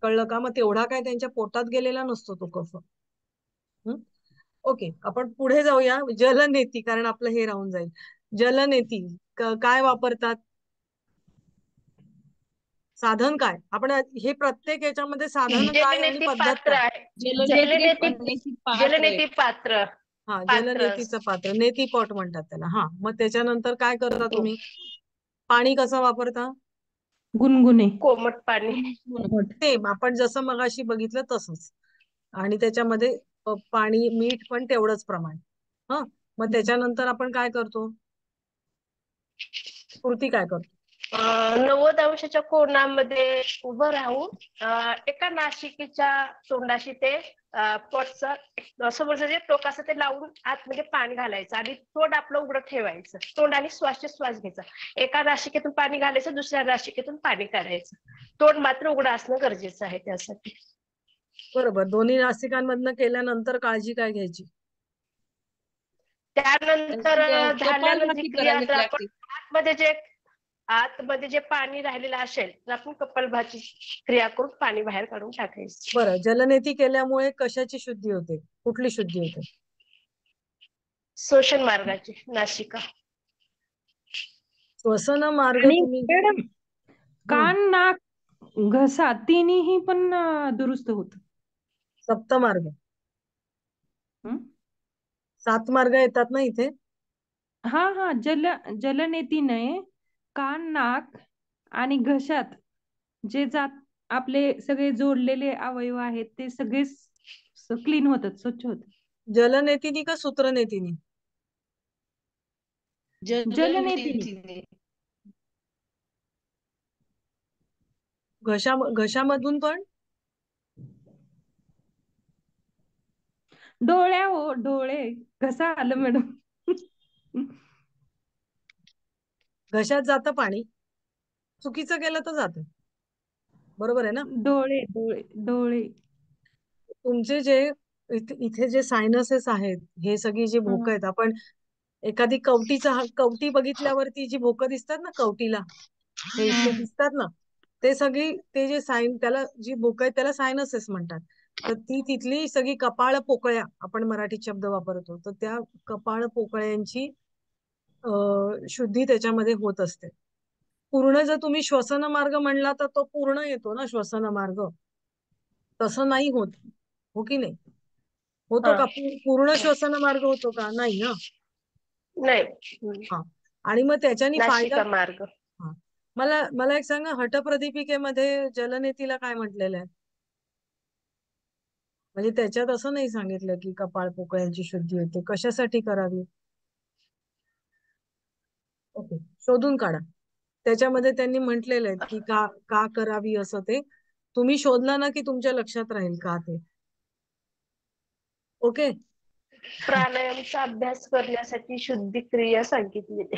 कळलं का? मग तेवढा काय त्यांच्या पोटात गेलेला नसतो तो कफ. ओके, आपण पुढे जाऊया. जलनेती, कारण आपलं हे राहून जाईल. जलनेती काय वापरतात? साधन काय? आपण हे प्रत्येक याच्यामध्ये साधन काय आणि जलनेती पद्धत पात्र काय? आहे. जलनेती जलनेती पात्र आहे. जलनेती पात्र हा, पात्र जलनेतीचं पात्र, नेतीपॉट म्हणतात त्याला. हा, मग त्याच्यानंतर काय करता हो. तुम्ही? पाणी कसं वापरता? गुणगुणे. कोमट पाणी. सेम आपण जसं मगाशी बघितलं तसंच. आणि त्याच्यामध्ये पाणी, मीठ पण तेवढंच प्रमाण. हा, मग त्याच्यानंतर आपण काय करतो? कृती काय करतो? 90 अंशाच्या कोनामध्ये उभं राहून एका नासिकेच्या तोंडाशी ते पोटचं समोरचं जे टोक असं ते लावून आतमध्ये पाणी घालायचं आणि तोंड आपलं उघडं ठेवायचं. तोंड आणि श्वास घ्यायचा. एका नासिकेतून पाणी घालायचं, दुसऱ्या नासिकेतून पाणी काढायचं. तोंड मात्र उघडं असणं गरजेचं आहे त्यासाठी. बरोबर. दोन्ही नासिकांमधनं केल्यानंतर काळजी काय घ्यायची? त्यानंतर झाल्यानंतर जी क्रिया करावी जर आपण लागते. आतमध्ये जे पाणी राहिलेलं असेल तर आपण कपालभाती क्रिया करून पाणी बाहेर काढून टाकायचं. बरं, जलनेती केल्यामुळे कशाची शुद्धी होते? कुठली शुद्धी होते? श्वसन मार्गाची, नासिका. श्वसन मार्ग आणि तुम्ही मॅडम कान, नाक, घसा तिन्ही पण दुरुस्त होत. सप्तमार्ग, 7 मार्ग येतात ना इथे? हा जलनेती नाही, कान, नाक आणि घशात जे जात आपले सगळे जोडलेले अवयव आहेत ते सगळे क्लीन होतात, स्वच्छ होतात. जलनेतीनी का सूत्रनेतीनी? जलनेतीने. घशामधून पण? डोळे घसा आलं मॅडम. घशात जातं पाणी, चुकीचं केलं तर जातं. बरोबर आहे ना? डोळे. तुमचे जे इथे जे सायनसेस आहेत, हे सगळी जी भोकं आहेत, आपण एखादी कवटी बघितल्यावरती जी भोकं दिसतात ना कवटीला, हे इथे दिसतात ना, ते जे त्याला जी भोकं आहेत त्याला सायनसेस म्हणतात. तर तिथली सगळी कपाळ पोकळ्या, आपण मराठी शब्द वापरतो, तर त्या कपाळ पोकळ्यांची शुद्धी त्याच्यामध्ये होत असते. पूर्ण जर तुम्ही श्वसन मार्ग म्हणला तर तो पूर्ण येतो ना श्वसन मार्ग, तसं नाही होत. हो की नाही? होतो का? पूर्ण श्वसन मार्ग होतो का? नाही ना. नाही. हा, आणि मग त्याच्यानी फायदा. नासिका मार्ग. हा, मला एक सांगा, हटप्रदीपिकेमध्ये जलनेतीला काय म्हटलेलं आहे? म्हणजे त्याच्यात असं नाही सांगितलं की कपाळ पोकळ्यांची शुद्धी होते. कशासाठी करावी? ओके, शोधून काढा. त्याच्यामध्ये त्यांनी म्हटलेलं आहे की का करावी असं. ते तुम्ही शोधलं ना की तुमच्या लक्षात राहील का ते. ओके. प्राणायामचा अभ्यास करण्यासाठी शुद्धी क्रिया सांगितलेली.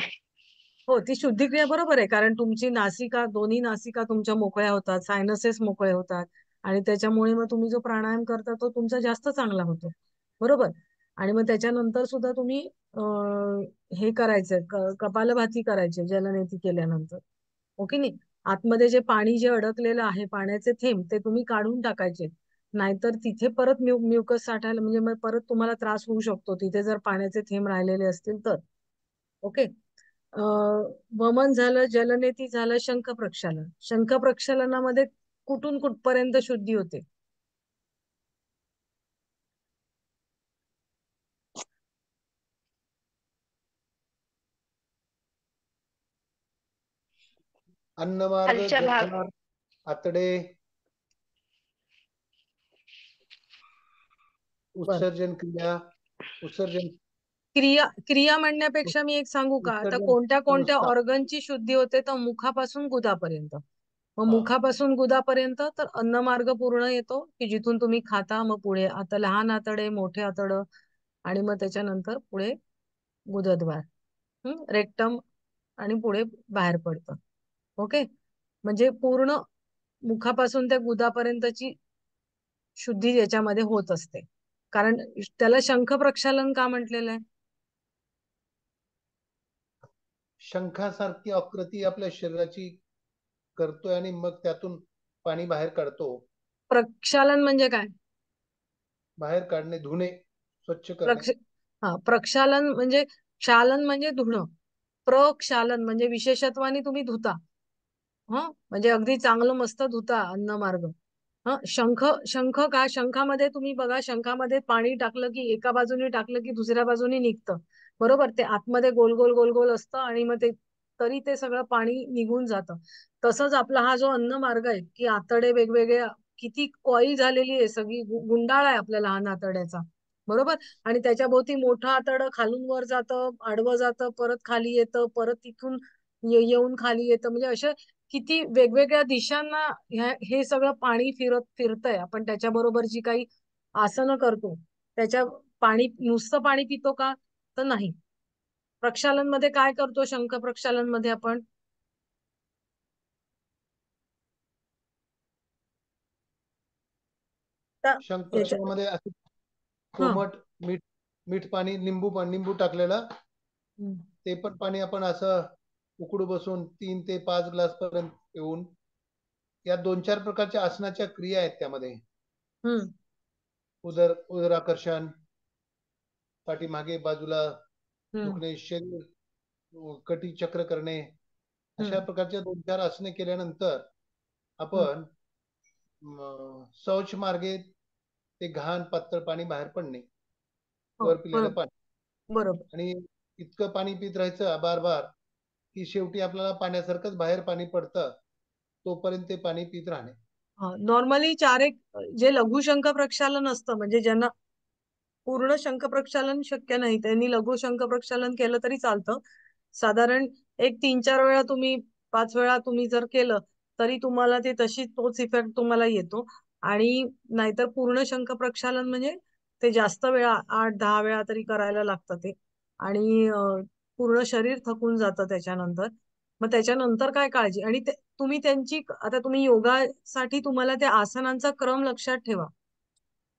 हो, ती शुद्धिक्रिया बरोबर आहे, कारण तुमची दोन्ही नासिका तुमच्या मोकळ्या होतात, सायनसेस मोकळे होतात, आणि त्याच्यामुळे मग तुम्ही जो प्राणायाम करता तो तुमचा जास्त चांगला होतो. बरोबर. आणि मग त्याच्यानंतर सुद्धा तुम्ही हे करायचं, कपालभाती करायचे जलनेती केल्यानंतर. ओके नाही? आतमध्ये जे पाणी जे अडकलेलं आहे, पाण्याचे थेंब, ते तुम्ही काढून टाकायचे. नाहीतर तिथे परत म्युकस साठायला, म्हणजे मग परत तुम्हाला त्रास होऊ शकतो तिथे जर पाण्याचे थेंब राहिलेले असतील तर. ओके. वमन झालं, जलनेती झालं, शंख प्रक्षालन. शंख प्रक्षालनामध्ये कुठून कुठपर्यंत शुद्धी होते? अन्नमार्ग, खालच्या भाग. जठर, आतडे, उत्सर्जन क्रिया म्हणण्यापेक्षा मी एक सांगू का, आता कोणत्या संस्था. ऑर्गनची शुद्धी होते? तर मुखापासून गुदापर्यंत. मग हा. मुखापासून गुदापर्यंत तर अन्नमार्ग पूर्ण येतो, की जिथून तुम्ही खाता. मग पुढे आता लहान आतडे, मोठे आतड, आणि मग त्याच्यानंतर पुढे गुदद्वार, रेक्टम आणि पुढे बाहेर पडतं. ओके, म्हणजे पूर्ण मुखापासून त्या गुदापर्यंतची शुद्धी याच्यामध्ये होत असते. कारण त्याला शंख प्रक्षालन का म्हटलेलं आहे? शंखासारखी आकृती आपल्या शरीराची करतोय आणि मग त्यातून पाणी बाहेर काढतो. प्रक्षालन म्हणजे काय? बाहेर काढणे, धुणे, स्वच्छ करणे. प्रक्षालन म्हणजे, क्षालन म्हणजे धुणं, प्रक्षालन म्हणजे विशेषत्वाने तुम्ही धुता. म्हणजे अगदी चांगलं मस्त धुता अन्नमार्ग. शंख, शंख का? शंखामध्ये तुम्ही बघा, शंखामध्ये पाणी टाकलं की एका बाजूने टाकलं की दुसऱ्या बाजूने निघतं, बरोबर? ते आतमध्ये गोल गोल गोल गोल असतं आणि मग ते तरी ते सगळं पाणी निघून जातं. तसंच आपला हा जो अन्न मार्ग आहे की आतडे वेगवेगळे, किती कॉईल झालेली आहे, सगळी गुंडाळ आहे आपल्या लहान आतड्याचा, बरोबर? आणि त्याच्या भोवती मोठं आतडं खालून वर जातं, आडवं जातं, परत खाली येतं, परत तिथून येऊन खाली येतं. म्हणजे अशा किती वेगवेगळ्या दिशांना हे सगळं पाणी फिरतंय. आपण त्याच्याबरोबर जी काही आसनं करतो त्याच्या पाणी, नुसतं पाणी पितो का? तर नाही. प्रक्षालन मध्ये काय करतो? शंख प्रक्षालन मध्ये आपण शंख याच्या प्रक्षालनामध्ये असे हा कोमट मीठ, मीठ पाणी, निंबू टाकलेलं, ते पण पाणी आपण असं उकडू बसून 3 ते 5 ग्लास पर्यंत पिऊन, या 2-4 प्रकारच्या आसनाच्या क्रिया आहेत त्यामध्ये. उदराकर्षण, पाठीमागे बाजूला झुकणे, शरीर कटी चक्र करणे, अशा प्रकारच्या 2-4 आसने केल्यानंतर आपण शौच मार्गे ते घाण पातळ पाणी बाहेर पडणे, वर पिलेलं पाणी, बरोबर. आणि इतकं पाणी पित राहायचं बार बार की शेवटी आपल्याला पाण्यासारखंच बाहेर पाणी पडतं, तोपर्यंत ते पाणी पित राहणे. नॉर्मली 4 एक जे लघु शंख प्रक्षालन असतं, म्हणजे ज्यांना पूर्ण शंख प्रक्षालन शक्य नाही त्यांनी लघु शंख प्रक्षालन केलं तरी चालतं. साधारण एक 3-4 वेळा तुम्ही, 5 वेळा तुम्ही जर केलं तरी तुम्हाला ते तोच इफेक्ट तुम्हाला येतो. आणि नाहीतर पूर्ण शंख प्रक्षालन म्हणजे ते जास्त वेळा, 8-10 वेळा तरी करायला लागतं ते. आणि पूर्ण शरीर थकून जातं त्याच्यानंतर. मग त्याच्यानंतर काय काळजी? आणि तुम्ही त्यांची, आता तुम्ही योगासाठी तुम्हाला त्या आसनांचा क्रम लक्षात ठेवा.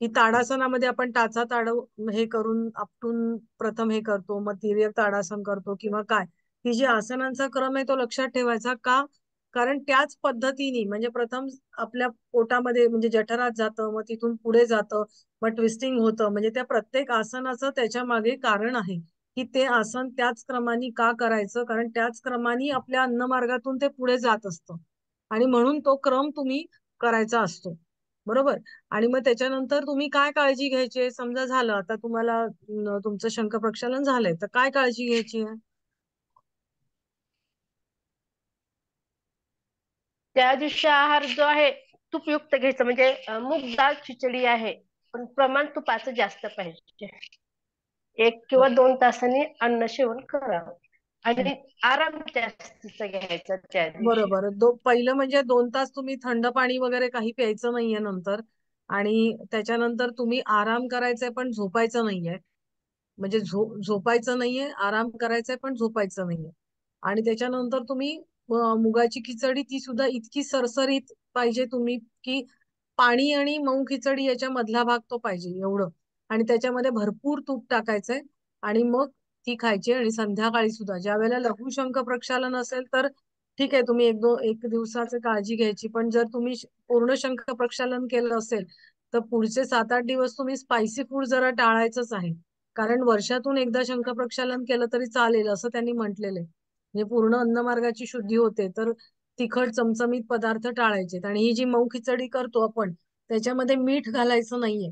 की ताडासनामध्ये आपण टाचा ताड हे करून आपटून प्रथम हे करतो, मग तिर्यक ताडासन करतो किंवा काय, ही जी आसनांचा क्रम आहे तो लक्षात ठेवायचा का? कारण त्याच पद्धतीने, म्हणजे प्रथम आपल्या पोटामध्ये म्हणजे जठरात जातं, मग तिथून पुढे जातं, मग ट्विस्टिंग होतं. म्हणजे त्या प्रत्येक आसनाचं त्याच्या मागे कारण आहे की ते आसन त्याच क्रमाने का करायचं, कारण त्याच क्रमाने आपल्या अन्नमार्गातून ते पुढे जात असतं आणि म्हणून तो क्रम तुम्ही करायचा असतो, बरोबर? आणि मग त्याच्यानंतर तुम्ही काय काळजी घ्यायची? समजा झालं आता तुम्हाला तुमचं शंख प्रक्षालन झालंय, तर काय काळजी घ्यायची आहे? त्या दिवशी आहार जो आहे तुपयुक्त घ्यायचं, म्हणजे मूग डाळ खिचडी आहे, पण प्रमाण तुपाचं जास्त पाहिजे. 1 किंवा 2 तासांनी अन्न सेवन करावं आणि आराम जास्तीचा घ्यायचा त्या दिवशी. बरोबर. पहिलं म्हणजे 2 तास तुम्ही थंड पाणी वगैरे काही प्यायचं नाहीये नंतर. आणि त्याच्यानंतर तुम्ही आराम करायचंय पण झोपायचं नाहीये. म्हणजे झोपायचं नाहीये, आराम करायचंय पण झोपायचं नाहीये. आणि त्याच्यानंतर तुम्ही मुगाची खिचडी, ती सुद्धा इतकी सरसरीत पाहिजे तुम्ही की पाणी आणि मऊ खिचडी याच्या मधला भाग तो पाहिजे एवढं. आणि त्याच्यामध्ये भरपूर तूप टाकायचंय आणि मग ती खायची. आणि संध्याकाळी सुद्धा ज्या वेळेला लघुशंख प्रक्षालन असेल तर ठीक आहे, तुम्ही एक दिवसाची काळजी घ्यायची. पण जर तुम्ही पूर्ण शंख प्रक्षालन केलं असेल तर पुढचे 7-8 दिवस तुम्ही स्पायसी फूड जरा टाळायचंच आहे. कारण वर्षातून एकदा शंख प्रक्षालन केलं तरी चालेल असं त्यांनी म्हटलेलं आहे. म्हणजे पूर्ण अन्नमार्गाची शुद्धी होते. तर तिखट चमचमीत पदार्थ टाळायचे. आणि ही जी मऊ खिचडी करतो आपण त्याच्यामध्ये मीठ घालायचं नाहीये.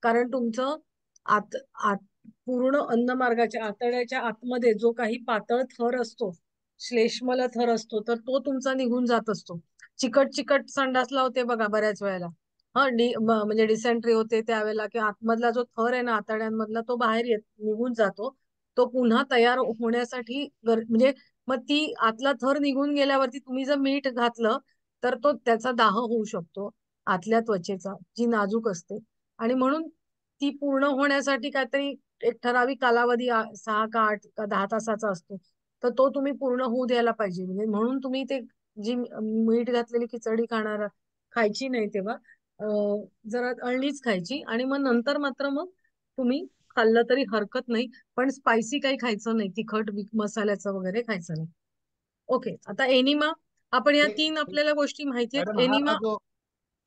कारण तुमचं आत आत पूर्ण अन्नमार्गाच्या आतड्याच्या आतमध्ये जो काही पातळ थर असतो, श्लेष्मल थर असतो, तर तो तुमचा निघून जात असतो. चिकट चिकट संडासला होते बघा बऱ्याच वेळेला, म्हणजे डिसेंट्री होते त्यावेळेला, की आतमधला जो थर आहे ना आतड्यांमधला तो बाहेर निघून जातो. तो पुन्हा तयार होण्यासाठी म्हणजे मग ती आतला थर निघून गेल्यावरती तुम्ही जर मीठ घातलं तर तो त्याचा दाह होऊ शकतो आतल्या त्वचेचा, जी नाजूक असते. आणि म्हणून ती पूर्ण होण्यासाठी काहीतरी एक ठराविक कालावधी 6 का 8 का 10 तासाचा असतो, तर तो तुम्ही पूर्ण होऊ द्यायला पाहिजे. म्हणजे म्हणून तुम्ही ते जी मीठ घातलेली खिचडी खायची नाही तेव्हा, जरा अळणीच खायची. आणि मग नंतर मात्र मग तुम्ही खाल्लं तरी हरकत नाही, पण स्पायसी काही खायचं नाही, तिखट मसाल्याचं वगैरे खायचं नाही. ओके, आता एनिमा. आपण या 3 आपल्याला गोष्टी माहिती आहेत. मॅडम, हा एनिमा. जो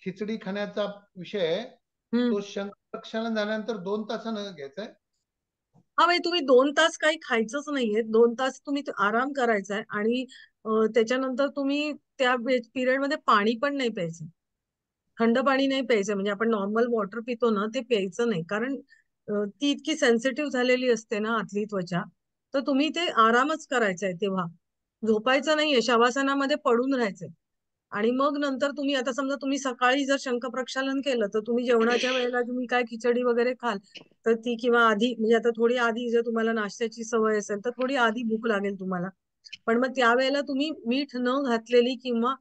खिचडी खाण्याचा विषय आहे, तो शंकरप्रक्षालन झाल्यानंतर 2 तासानं घ्यायचा आहे. हा, म्हणजे तुम्ही 2 तास काही खायचंच नाहीये. 2 तास तुम्ही आराम करायचा आहे. आणि त्याच्यानंतर तुम्ही त्या पिरियड मध्ये पाणी पण नाही प्यायचं. थंड पाणी नाही प्यायचं. म्हणजे आपण नॉर्मल वॉटर पितो ना, ते प्यायचं नाही. कारण ती इतकी सेन्सिटिव्ह झालेली असते ना आतली त्वचा. तर तुम्ही ते आरामच करायचा आहे तेव्हा. झोपायचं नाहीये, शवासनामध्ये पडून राहायचंय. आणि मग नंतर तुम्ही, आता समजा तुम्ही सकाळी जर शंखप्रक्षालन केलं, तर तुम्ही जेवणाच्या वेळेला तुम्ही काय खिचडी वगैरे खाल, तर ती, किंवा आधी, म्हणजे आता थोडी आधी जर तुम्हाला नाश्त्याची सवय असेल तर थोडी आधी भूक लागेल तुम्हाला. पण मग त्यावेळेला तुम्ही मीठ न घातलेली, किंवा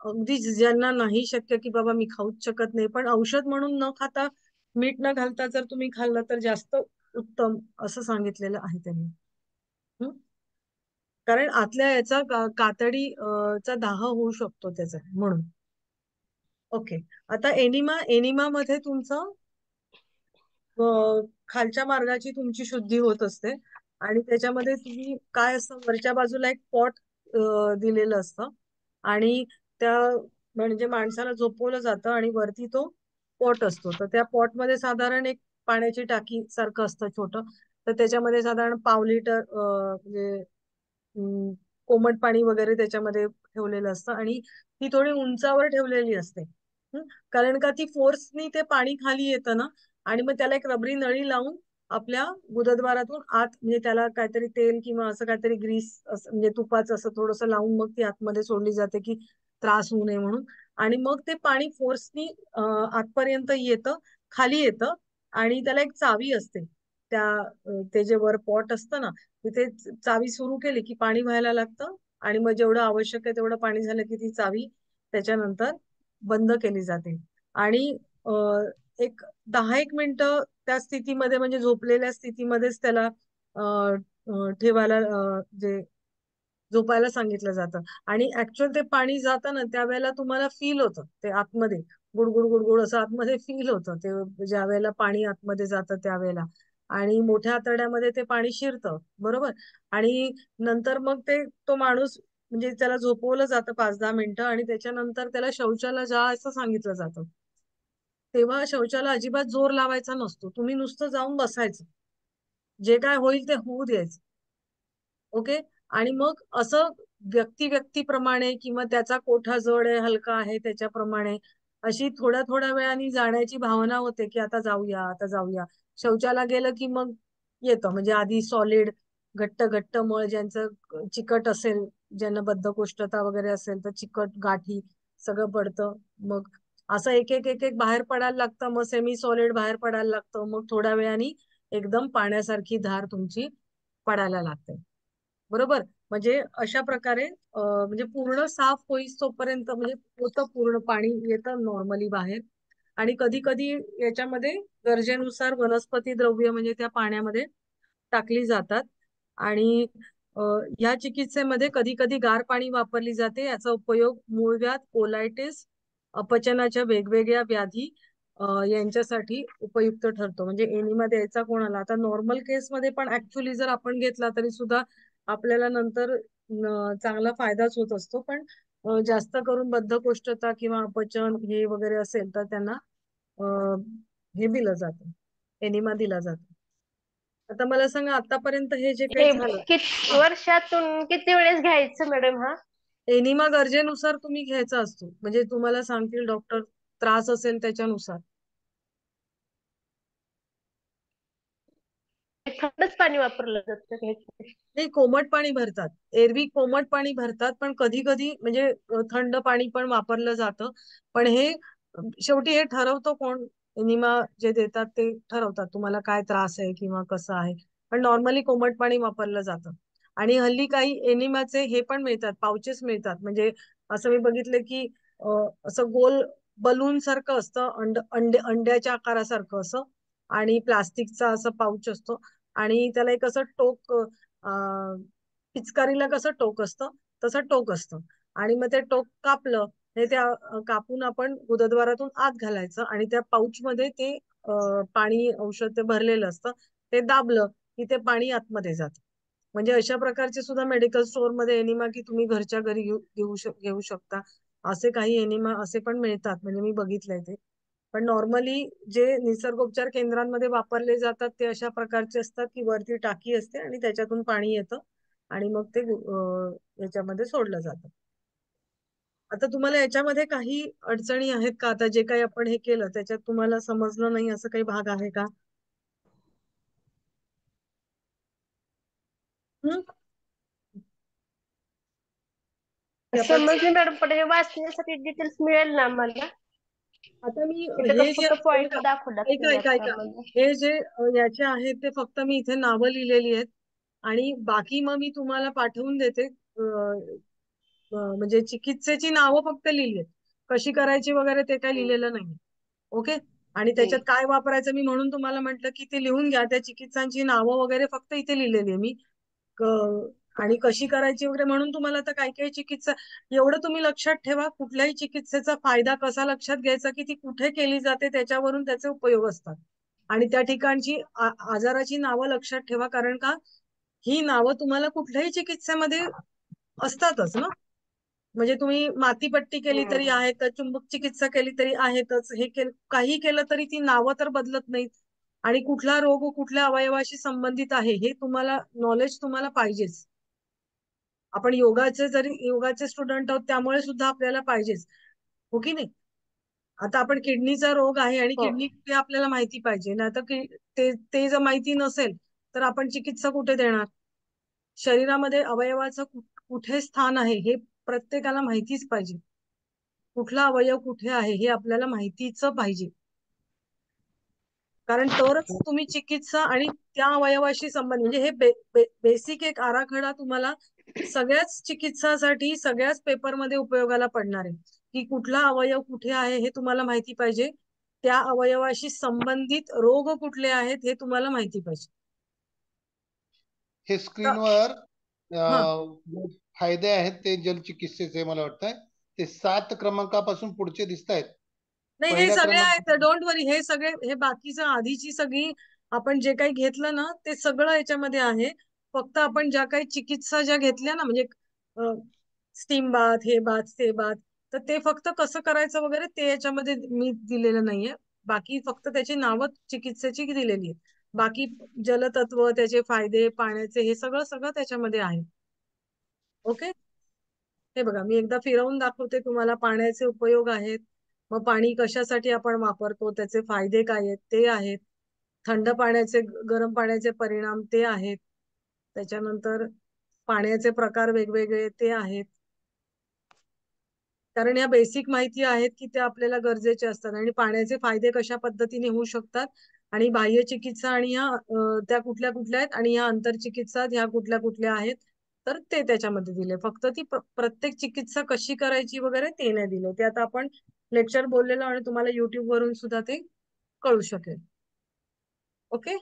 अगदी ज्यांना नाही शक्य की बाबा मी खाऊच शकत नाही, पण औषध म्हणून न खाता, मीठ न घालता जर तुम्ही खाल्लं तर जास्त उत्तम असं सांगितलेलं आहे त्यांनी. कारण आतल्या याचा कातडी चा दाह होऊ शकतो त्याचा, म्हणून. ओके, आता एनिमा मध्ये तुमचं खालच्या मार्गाची तुमची शुद्धी होत असते. आणि त्याच्यामध्ये तुम्ही काय असतं, वरच्या बाजूला एक पॉट दिलेलं असतं. आणि त्या, म्हणजे माणसाला झोपवलं जातं आणि वरती तो पॉट असतो. तर त्या पॉट मध्ये साधारण एक पाण्याची टाकी सारखं असतं छोटं. तर त्याच्यामध्ये साधारण पाव लिटर म्हणजे कोमट पाणी वगैरे त्याच्यामध्ये ठेवलेलं असतं. आणि ती थोडी उंचावर ठेवलेली असते. कारण का ती फोर्सनी ते पाणी खाली येतं ना. आणि मग त्याला एक रबरी नळी लावून आपल्या गुदद्वारातून आत, म्हणजे त्याला काहीतरी तेल किंवा असं काहीतरी ग्रीस म्हणजे तुपाचं असं थोडंसं लावून मग ती आतमध्ये सोडली जाते, की त्रास होऊ नये म्हणून. आणि मग ते पाणी फोर्सनी आतपर्यंत येतं, खाली येतं. आणि त्याला एक चावी असते. ते जे वर पॉट असतं ना, तिथे चावी सुरू केली की पाणी व्हायला लागतं. आणि मग जेवढं आवश्यक आहे तेवढं पाणी झालं की ती चावी त्याच्यानंतर बंद केली जाते. आणि एक 10-1 मिनिटं त्या स्थितीमध्ये, म्हणजे झोपलेल्या स्थितीमध्येच त्याला ठेवायला, जे झोपायला सांगितलं जातं. आणि ऍक्च्युअल ते पाणी जातं ना, त्यावेळेला तुम्हाला फील होतं ते आतमध्ये गुडगुड गुडगुड असं आतमध्ये फील होतं ते, ज्या वेळेला पाणी आतमध्ये जातं त्यावेळेला. आणि मोठ्या आतड्यामध्ये ते पाणी शिरतं, बरोबर. आणि नंतर मग तो माणूस, म्हणजे त्याला झोपवलं जातं 5-10 मिनिटं. आणि त्याच्यानंतर त्याला शौचाला जा असं सांगितलं जातं. तेव्हा शौचाला अजिबात जोर लावायचा नसतो. तुम्ही नुसतं जाऊन बसायचं, जे काय होईल ते होऊ द्यायचं. ओके. आणि मग असं व्यक्तीप्रमाणे, किंवा त्याचा कोठा जड आहे हलका आहे त्याच्याप्रमाणे, अशी थोड्या थोड्या वेळाने जाण्याची भावना होते की आता जाऊया, आता जाऊया. शौचाला गेलं की मग येतं, म्हणजे आधी सॉलिड, घट्ट घट्ट मळ, ज्यांचं चिकट असेल, ज्यांना बद्धकोष्ठता वगैरे असेल तर चिकट गाठी सगळं पडतं. मग असं एक एक एक एक बाहेर पडायला लागतं. मग सेमी सॉलिड बाहेर पडायला लागतं. मग थोड्या वेळाने एकदम पाण्यासारखी धार तुमची पडायला लागते, बरोबर. म्हणजे अशा प्रकारे म्हणजे पूर्ण साफ होईस तोपर्यंत, म्हणजे होतं पूर्ण, पाणी येतं नॉर्मली बाहेर. आणि कधी कधी याच्यामध्ये गरजेनुसार वनस्पती द्रव्य म्हणजे त्या पाण्यामध्ये टाकली जातात. आणि ह्या चिकित्सेमध्ये कधी कधी गार पाणी वापरली जाते. याचा उपयोग मूळव्याध, कोलायटिस, अपचनाच्या वेगवेगळ्या व्याधी यांच्यासाठी उपयुक्त ठरतो. म्हणजे एनिमा द्यायचा कोणाला, आता नॉर्मल केसमध्ये पण ऍक्च्युली जर आपण घेतला तरी सुद्धा आपल्याला नंतर चांगला फायदाच होत असतो. पण जास्त करून बद्धकोष्ठता किंवा अपचन हे वगैरे असेल तर त्यांना हे दिलं जातं, एनिमा दिला जातो. आता मला सांगा, आतापर्यंत हे जे काही हे झालं, वर्षातून किती वेळेस घ्यायचं मॅडम हा? एनिमा गरजेनुसार तुम्ही घ्यायचा असतो. म्हणजे तुम्हाला सांगतील डॉक्टर, त्रास असेल त्याच्यानुसार. थंडच पाणी वापरलं जातं घ्यायचं? नाही, कोमट पाणी भरतात. एरवी कोमट पाणी भरतात, पण कधी कधी म्हणजे थंड पाणी पण वापरलं जातं. पण हे शेवटी हे ठरवतो कोण, एनिमा जे देतात ते ठरवतात तुम्हाला काय त्रास आहे किंवा कसं आहे. पण नॉर्मली कोमट पाणी वापरलं जातं. आणि हल्ली काही एनिमाचे हे पण मिळतात, पाउचेस मिळतात. म्हणजे असं मी बघितलं की असं गोल बलून सारखं असतं, अंड्याच्या आकारासारखं असं. आणि प्लास्टिकचा असं पाऊच असतो आणि त्याला एक असं टोक पिचकारीला कसं टोक असतं तसं टोक असतं आणि मग ते टोक कापलं हे त्या कापून आपण गुदद्वारातून आत घालायचं आणि त्या पाऊच मध्ये ते पाणी औषध ते भरलेलं असतं ते दाबलं की ते पाणी आतमध्ये जातं. म्हणजे अशा प्रकारचे सुद्धा मेडिकल स्टोअर मध्ये एनिमा की तुम्ही घरच्या घरी घेऊ शकता. असे काही एनिमा असे पण मिळतात म्हणजे मी बघितलंय ते. पण नॉर्मली जे निसर्गोपचार केंद्रांमध्ये वापरले जातात ते अशा प्रकारचे असतात की वरती टाकी असते आणि त्याच्यातून पाणी येतं आणि मग ते याच्यामध्ये सोडलं जातं. आता तुम्हाला याच्यामध्ये काही अडचणी आहेत का? आता जे काही आपण हे केलं त्याच्यात तुम्हाला समजलं नाही असं काही भाग आहे का? हम्म? की आपण समजले मॅडम, पण हे वाचण्यासाठी डिटेल्स मिळेल ना मला? आता मी इथे का हे जे फक्त पॉइंट दाखवतात ऐका ऐका ऐका हे जे याचे आहेत ते फक्त मी इथे नावं लिहिलेली आहेत आणि बाकी मग मी तुम्हाला पाठवून देते म्हणजे चिकित्सेची नावं फक्त लिहिली आहेत. कशी करायची वगैरे ते काही लिहिलेलं नाही. ओके. आणि त्याच्यात काय वापरायचं मी म्हणून तुम्हाला म्हटलं की ते लिहून घ्या. त्या चिकित्सांची नावं वगैरे फक्त इथे लिहिलेली आहे मी. आणि कशी करायची वगैरे म्हणून तुम्हाला आता काही काही चिकित्सा एवढं तुम्ही लक्षात ठेवा. कुठल्याही चिकित्सेचा फायदा कसा लक्षात घ्यायचा की ती कुठे केली जाते त्याच्यावरून त्याचे उपयोग असतात आणि त्या ठिकाणची आजाराची नावं लक्षात ठेवा. कारण का ही नावं तुम्हाला कुठल्याही चिकित्सेमध्ये असतातच ना. म्हणजे तुम्ही मातीपट्टी केली तरी आहेतच, चुंबक चिकित्सा केली तरी आहेतच, हे काही केलं तरी ती नावं तर बदलत नाहीत. आणि कुठला रोग कुठल्या अवयवाशी संबंधित आहे हे तुम्हाला नॉलेज तुम्हाला पाहिजेच. आपण योगाचे स्टुडंट आहोत त्यामुळे सुद्धा आपल्याला पाहिजेच. हो की नाही? आता आपण किडनीचा रोग आहे आणि हो. किडनी कुठे आपल्याला माहिती पाहिजे ना. तर ते जर माहिती नसेल तर आपण चिकित्सा कुठे देणार? शरीरामध्ये अवयवाचं कुठे स्थान आहे हे प्रत्येकाला माहितीच पाहिजे. कुठला अवयव कुठे आहे हे आपल्याला माहितीच पाहिजे. कारण तरच तुम्ही चिकित्सा आणि त्या अवयवाशी संबंधित म्हणजे हे बेसिक एक आराखडा तुम्हाला सगळ्याच चिकित्सासाठी सगळ्याच पेपरमध्ये उपयोगाला पडणार आहे की कुठला अवयव कुठे आहे हे तुम्हाला माहिती पाहिजे. त्या अवयवाशी संबंधित रोग कुठले आहेत हे तुम्हाला माहिती पाहिजे. हे स्क्रीनवर हा फायदे आहेत ते जलचिकित्सेचे मला वाटतंय ते 7 क्रमांकापासून पुढचे दिसत आहेत. नाही हे पहिल्या सगळे आहेत. क्रमांक डोंट वरी. हे सगळे हे बाकीचं आधीची सगळी आपण जे काही घेतलं ना ते सगळं याच्यामध्ये आहे. फक्त आपण ज्या काही चिकित्सा ज्या घेतल्या ना म्हणजे स्टीम बाथ हे बाथ ते बाथ तर ते फक्त कसं करायचं वगैरे ते याच्यामध्ये मी दिलेलं नाहीये. बाकी फक्त त्याची नावं चिकित्सेची दिलेली आहेत. बाकी जलतत्व त्याचे फायदे पाण्याचे हे सगळं सगळं त्याच्यामध्ये आहे. ओके. हे बघा मी एकदा फिरवून दाखवते तुम्हाला. पाण्याचे उपयोग आहेत. मग पाणी कशासाठी आपण वापरतो त्याचे फायदे काय आहेत ते आहेत. थंड पाण्याचे गरम पाण्याचे परिणाम ते आहेत. त्याच्यानंतर पाण्याचे प्रकार वेगवेगळे ते आहेत. कारण या बेसिक माहिती आहेत की त्या आपल्याला गरजेचे असतात आणि पाण्याचे फायदे कशा पद्धतीने होऊ शकतात आणि बाह्य चिकित्सा आणि ह्या त्या कुठल्या कुठल्या आहेत आणि ह्या आंतरचिकित्सा ह्या कुठल्या कुठल्या आहेत तर ते त्याच्यामध्ये दिले. फक्त ती प्रत्येक चिकित्सा कशी करायची वगैरे ते नाही दिले. ते आता आपण लेक्चर बोललेलो आणि तुम्हाला युट्यूब वरून सुद्धा ते कळू शकेल. ओके.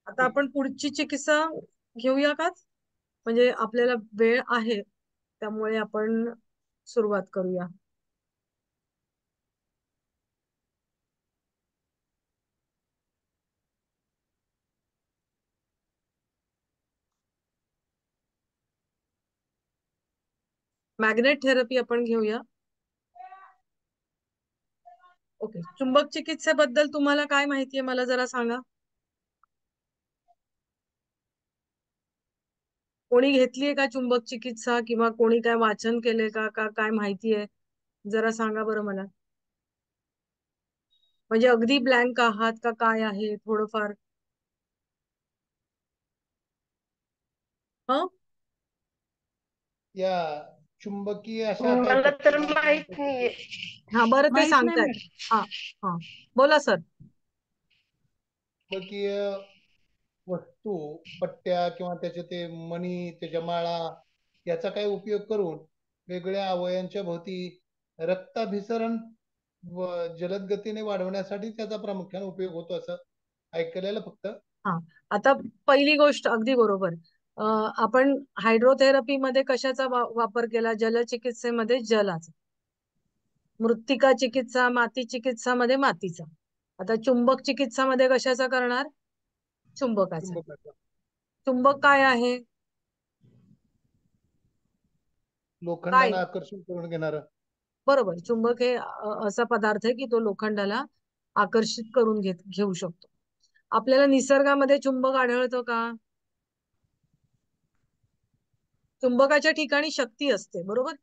आता आपण पुढची चिकित्सा घेऊया का? म्हणजे आपल्याला वेळ आहे त्यामुळे आपण सुरुवात करूया. मॅग्नेट थेरपी आपण घेऊया. ओके. चुंबक चिकित्सेबद्दल तुम्हाला काय माहितीये मला जरा सांगा. कोणी घेतलीये का चुंबक चिकित्सा किंवा कोणी काय वाचन केले का काय माहितीये जरा सांगा बरं मला. म्हणजे अगदी ब्लँक आहात का काय आहे थोडंफार. ह या चुंबकीय अशा काही मला तर पट्ट्या माहित नाहीये. हा बरं ते माहित नाही सांगतायत. हा हा बोला सर. चुंबकीय वस्तू पट्ट्या किंवा त्याचे ते मणी त्याच्या माळा याचा काही उपयोग करून वेगवेगळ्या अवयवांच्या भोवती रक्ताभिसरण जलद गतीने वाढवण्यासाठी त्याचा प्रामुख्याने उपयोग होतो असं ऐकलेलं फक्त. हा, आता पहिली गोष्ट अगदी बरोबर. आपण हायड्रोथेरपी मध्ये कशाचा वापर केला? जलचिकित्सेमध्ये जलाचा. मृत्तिका चिकित्सा, माती चिकित्सा मध्ये मातीचा. आता चुंबक चिकित्सा मध्ये कशाचा करणार? चुंबकाचा. चुंबकाचा. चुंबक काय आहे? लोखंडाला आकर्षण करून घेणार. बरोबर. चुंबक हे असा पदार्थ आहे की तो लोखंडाला आकर्षित करून घेऊ शकतो. आपल्याला निसर्गामध्ये चुंबक आढळतो का? चुंबकाच्या ठिकाणी शक्ती असते, बरोबर?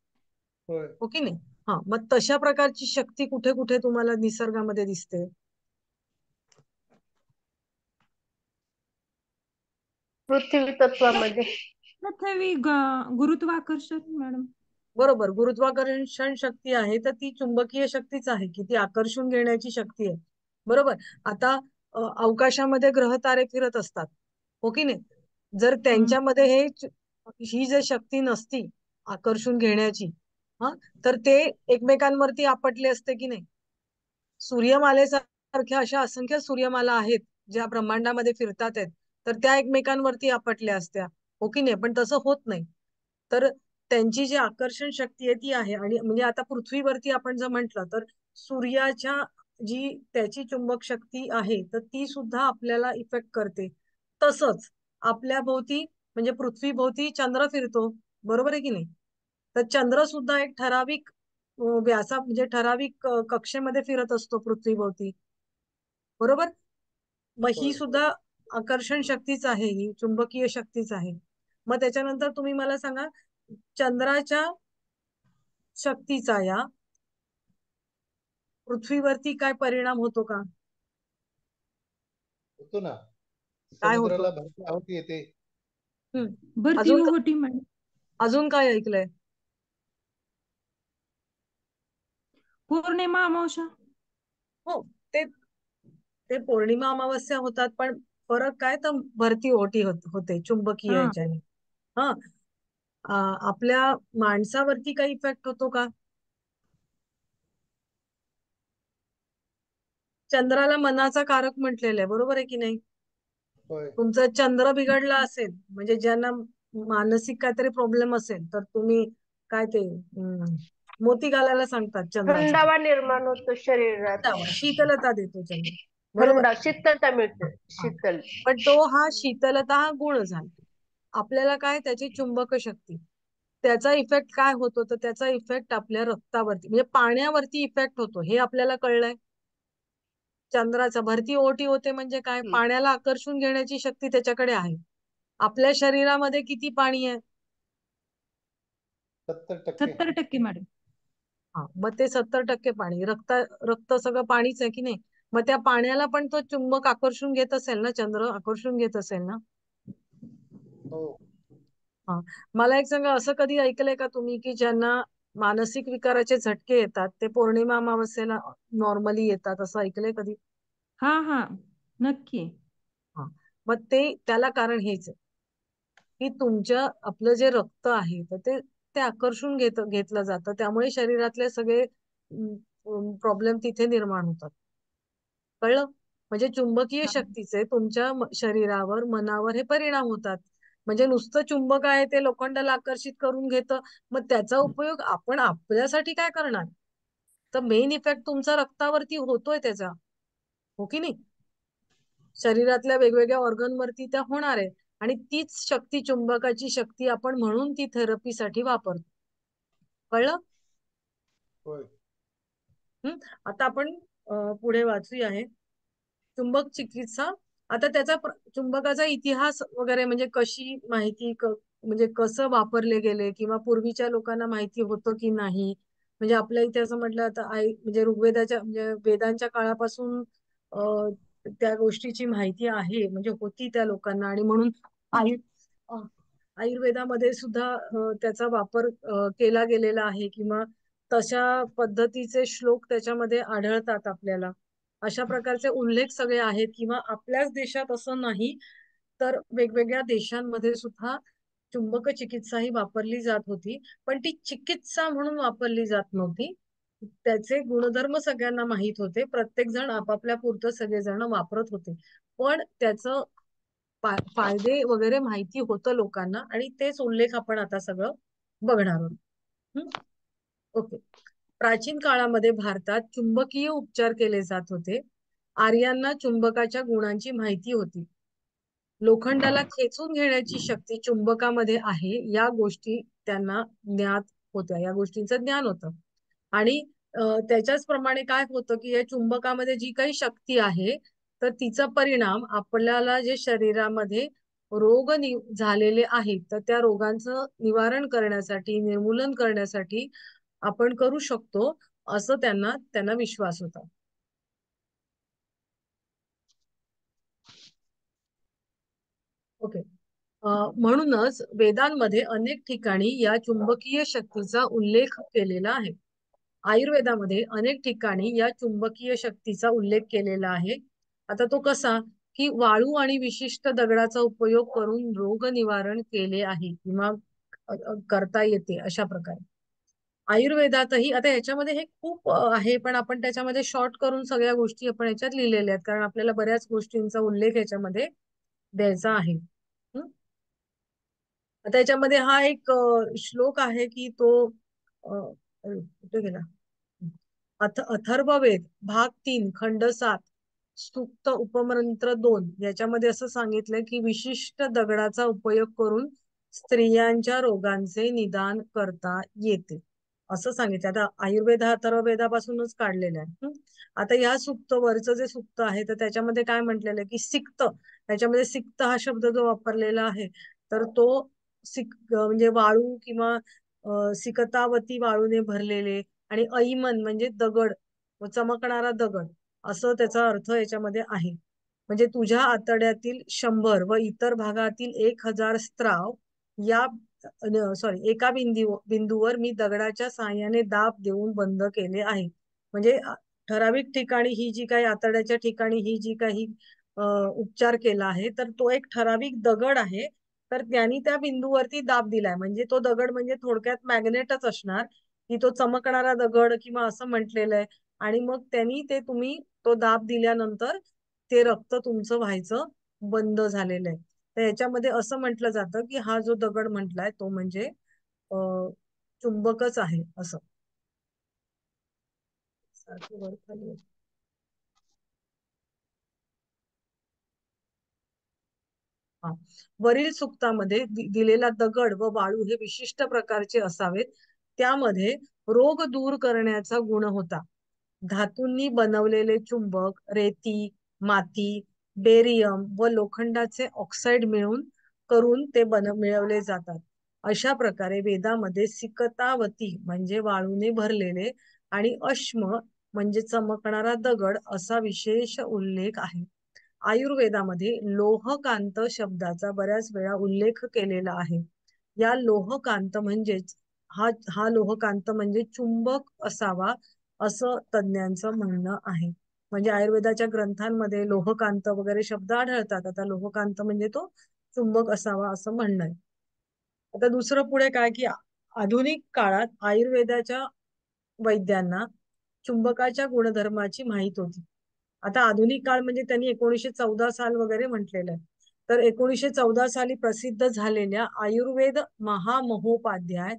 होय. हो की नाही? हा, मग तशा प्रकारची शक्ती कुठे कुठे तुम्हाला निसर्गामध्ये दिसते? पृथ्वी तत्वामध्ये. पृथ्वी गुरुत्वाकर्षण मॅडम. बरोबर. गुरुत्वाकर्षण शक्ती आहे तर ती चुंबकीय शक्तीच आहे की ती आकर्षून घेण्याची शक्ती आहे, बरोबर. आता अवकाशामध्ये ग्रह तारे फिरत असतात, हो की नाही? जर त्यांच्यामध्ये ही जर शक्ती नसती आकर्षून घेण्याची, तर ते एकमेकांवरती आपटले असते की नाही? सूर्यमालेसारख्या अशा असंख्य सूर्यमाला आहेत ज्या ब्रह्मांडामध्ये फिरतात आहेत, तर त्या एकमेकांवरती आपटल्या असत्या, हो की नाही? पण तसं होत नाही. तर त्यांची जी आकर्षण शक्ती आहे ती आहे. आणि म्हणजे आता पृथ्वीवरती आपण जर म्हंटल तर सूर्याच्या जी त्याची चुंबक शक्ती आहे तर ती सुद्धा आपल्याला इफेक्ट करते. तसंच आपल्या भोवती म्हणजे पृथ्वी भोवती चंद्र फिरतो, बरोबर आहे की नाही? तर चंद्र सुद्धा एक ठराविक व्यासा म्हणजे ठराविक कक्षेमध्ये फिरत असतो पृथ्वीभोवती, बरोबर. मग ही सुद्धा आकर्षण शक्तीच आहे, ही चुंबकीय शक्तीच आहे. मग त्याच्यानंतर तुम्ही मला सांगा, चंद्राच्या शक्तीचा या पृथ्वीवरती काय परिणाम होतो का? होतो ना. काय होतो? समुद्राला भरती आहुती येते. भरती ओहोटी मॅडम. अजून काय ऐकलंय? पौर्णिमा अमावस्या. हो, ते पौर्णिमा अमावस्या होतात, पण फरक काय तर भरती ओहोटी होते चुंबकीय याच्याने. हा, आपल्या माणसावरती काही इफेक्ट होतो का? चंद्राला मनाचा कारक म्हटलेलं आहे, बरोबर आहे की नाही? तुमचा चंद्र बिघडला असेल म्हणजे ज्यांना मानसिक काहीतरी प्रॉब्लेम असेल तर तुम्ही काय ते मोती घालायला सांगतात चंद्राचा. थंडावा निर्माण होतो शरीरात. शीतलता देतो चंद्र, बरोबर. शीतलता मिळते, शीतल. पण तो हा शीतलता हा गुण झाला. आपल्याला काय त्याची चुंबक शक्ती, त्याचा इफेक्ट काय होतो तर त्याचा इफेक्ट आपल्या रक्तावरती म्हणजे पाण्यावरती इफेक्ट होतो, हे आपल्याला कळलंय. चंद्राचा भरती ओहोटी होते म्हणजे काय? पाण्याला आकर्षून घेण्याची शक्ती त्याच्याकडे आहे. आपल्या शरीरामध्ये किती पाणी आहे? 70% मॅडम. हा, मग ते 70% पाणी. रक्त सगळं पाणीच आहे की नाही? मग त्या पाण्याला पण तो चुंबक आकर्षून घेत असेल ना, चंद्र आकर्षून घेत असेल ना. हा, मला एक सांगा, असं कधी ऐकलंय का तुम्ही की ज्यांना मानसिक विकाराचे झटके येतात ते पौर्णिमा अमावस्येला नॉर्मली येतात, असं ऐकलंय कधी? हा, नक्की. हा, मग त्याला कारण हेच आहे की तुमच्या आपलं जे रक्त आहे तर ते आकर्षून घेतलं जातं, त्यामुळे शरीरातले सगळे प्रॉब्लेम तिथे निर्माण होतात. कळलं? म्हणजे चुंबकीय शक्तीचे तुमच्या शरीरावर, मनावर हे परिणाम होतात. म्हणजे नुसतं चुंबक आहे ते लोखंडाला आकर्षित करून घेतं, मग त्याचा उपयोग आपण आपल्यासाठी काय करणार? तर मेन इफेक्ट तुमचा रक्तावरती होतोय त्याचा, हो की नाही? शरीरातल्या वेगवेगळ्या ऑर्गनवरती त्या होणार आहे. आणि तीच शक्ती, चुंबकाची शक्ती, आपण म्हणून ती थेरपीसाठी वापरतो. कळलं? आता आपण पुढे वाचूया आहे चुंबक चिकित्सा. आता त्याचा चुंबकाचा इतिहास वगैरे म्हणजे कशी माहिती म्हणजे कसं वापरले गेले किंवा पूर्वीच्या लोकांना माहिती होतं की नाही. म्हणजे आपल्या इथे असं म्हटलं आता म्हणजे ऋग्वेदाच्या म्हणजे वेदांच्या काळापासून त्या गोष्टीची माहिती आहे, म्हणजे होती त्या लोकांना. आणि म्हणून आयुर्वेदामध्ये सुद्धा त्याचा वापर केला गेलेला आहे किंवा तशा पद्धतीचे श्लोक त्याच्यामध्ये आढळतात आपल्याला. अशा प्रकारचे उल्लेख सगळे आहेत. किंवा आपल्याच देशात असं नाही तर वेगवेगळ्या देशांमध्ये सुद्धा चुंबक चिकित्सा ही वापरली जात होती, पण ती चिकित्सा म्हणून वापरली जात नव्हती. त्याचे गुणधर्म सगळ्यांना माहित होते, प्रत्येक जण आपापल्या पुरतं सगळेजण वापरत होते, पण त्याचं फायदे वगैरे माहिती होतं लोकांना, आणि तेच उल्लेख आपण आता सगळं बघणार आहोत. ओके. प्राचीन काळामध्ये भारतात चुंबकीय उपचार केले जात होते. आर्यांना चुंबकाच्या गुणांची माहिती होती. लोखंडाला खेचून घेण्याची शक्ती चुंबकामध्ये आहे, या गोष्टी त्यांना ज्ञात होत्या, या गोष्टींचं ज्ञान होतं. आणि त्याच्याच प्रमाणे काय होतं की या चुंबकामध्ये जी काही शक्ती आहे, तर तिचा परिणाम आपल्याला जे शरीरामध्ये रोग झालेले आहेत, तर त्या रोगांचं निवारण करण्यासाठी, निर्मूलन करण्यासाठी आपण करू शकतो, असं त्यांना विश्वास होता. ओके. म्हणूनच वेदांमध्ये अनेक ठिकाणी या चुंबकीय शक्तीचा उल्लेख केलेला आहे. आयुर्वेदामध्ये अनेक ठिकाणी या चुंबकीय शक्तीचा उल्लेख केलेला आहे. आता तो कसा, की वाळू आणि विशिष्ट दगडाचा उपयोग करून रोग निवारण केले आहे किंवा करता येते, अशा प्रकारे. आयुर्वेदातही आता याच्यामध्ये हे खूप आहे, पण आपण त्याच्यामध्ये शॉर्ट करून सगळ्या गोष्टी आपण याच्यात लिहिलेल्या आहेत, कारण आपल्याला बऱ्याच गोष्टींचा उल्लेख याच्यामध्ये द्यायचा आहे. आता याच्यामध्ये हा एक श्लोक आहे की तो कुठे गेला, अथर्ववेद भाग 3 खंड 7 सूक्त उपमंत्र 2 याच्यामध्ये असं सांगितलंय की विशिष्ट दगडाचा उपयोग करून स्त्रियांच्या रोगांचे निदान करता येते, असं सांगितलं. आता आयुर्वेद हा अथर्ववेदापासूनच काढलेला आहे. आता या सूक्त वरचं जे सूक्त आहे, तर त्याच्यामध्ये काय म्हटलेलं आहे की सिक्त, त्याच्यामध्ये सिक्त हा शब्द जो वापरलेला आहे, तर तो म्हणजे वाळू किंवा सिकतावती वाळूने भरलेले, आणि ऐमन म्हणजे दगड, चमकणारा दगड, असं त्याचा अर्थ याच्यामध्ये आहे. म्हणजे तुझ्या आतड्यातील 100 व इतर भागातील 1000 स्त्राव या एका बिंदूवर मी दगडाच्या साहाय्याने दाब देऊन बंद केले आहे. म्हणजे ठराविक ठिकाणी ही जी काही आतड्याच्या ठिकाणी ही जी काही उपचार केला आहे, तर तो एक ठराविक दगड आहे, तर त्यांनी त्या बिंदूवरती दाब दिलाय. म्हणजे तो दगड म्हणजे थोडक्यात मॅग्नेटच असणार, की तो चमकणारा दगड किंवा असं म्हटलेलं आहे. आणि मग त्यांनी ते तुम्ही तो दाब दिल्यानंतर ते रक्त तुमचं व्हायचं बंद झालेलं आहे. तर याच्यामध्ये असं म्हटलं जातं की हा जो दगड म्हटलाय तो म्हणजे चुंबकच आहे, असं. सारखं वर खाली होतं. वरील सूक्तामध्ये दिलेला दगड व वाळू हे विशिष्ट प्रकारचे असावेत. त्यामध्ये रोग दूर करण्याचा गुण होता. धातूंनी बनवलेले चुंबक, रेती, माती, बेरियम व लोखंडाचे ऑक्साईड करून ते मिळवले जातात. अशा प्रकारे वेदामध्ये सिकतावती म्हणजे वाळूने भरलेले आणि अश्म म्हणजे चमकणारा दगड असा विशेष उल्लेख आहे. आयुर्वेदामध्ये लोहकांत शब्दाचा बऱ्याच वेळा उल्लेख केलेला आहे. या लोहकांत म्हणजेच हा लोहकांत म्हणजे चुंबक असावा, असं तज्ञांचं म्हणणं आहे. म्हणजे आयुर्वेदाच्या ग्रंथांमध्ये लोहकांत वगैरे शब्द आढळतात. आता लोहकांत म्हणजे तो चुंबक असावा, असं म्हणणं आहे. आता दुसरं पुढे काय, की आधुनिक काळात आयुर्वेदाच्या वैद्यांना चुंबकाच्या गुणधर्माची माहिती होती. आता आधुनिक काळ म्हणजे त्यांनी 1914 साल वगैरे म्हटलेलं आहे. तर 1914 साली प्रसिद्ध झालेल्या आयुर्वेद महामहोपाध्याय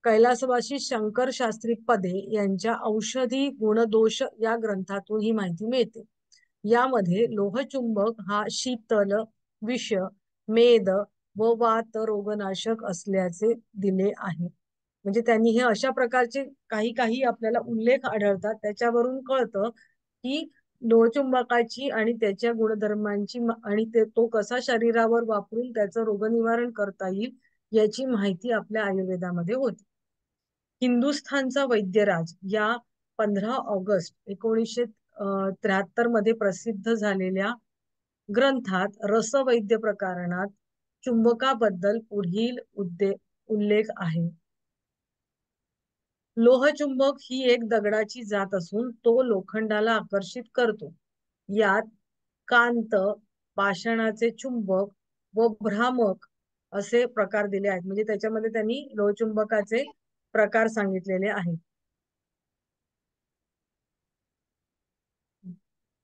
कैलासवासी शंकर शास्त्री पदे यांच्या औषधी गुणदोष या ग्रंथातून ही माहिती मिळते. यामध्ये लोहचुंबक हा शीतल, विष, मेद व वात रोगनाशक असल्याचे दिले आहे. म्हणजे त्यांनी हे अशा प्रकारचे काही काही आपल्याला उल्लेख आढळतात, त्याच्यावरून कळतं की लोहचुंबकाची आणि त्याच्या गुणधर्मांची आणि तो कसा शरीरावर वापरून त्याचं रोगनिवारण करता येईल याची माहिती आपल्या आयुर्वेदामध्ये होती. हिंदुस्थानचा वैद्यराज या 15 ऑगस्ट 1973 मध्ये प्रसिद्ध झालेल्या ग्रंथात रसवैद्य प्रकरणात चुंबकाबद्दल पुढील उल्लेख आहे. लोहचुंबक ही एक दगडाची जात असून तो लोखंडाला आकर्षित करतो. यात कांत, पाषाणाचे चुंबक व भ्रामक असे प्रकार दिले आहेत. म्हणजे त्याच्यामध्ये त्यांनी लोहचुंबकाचे प्रकार सांगितलेले आहेत.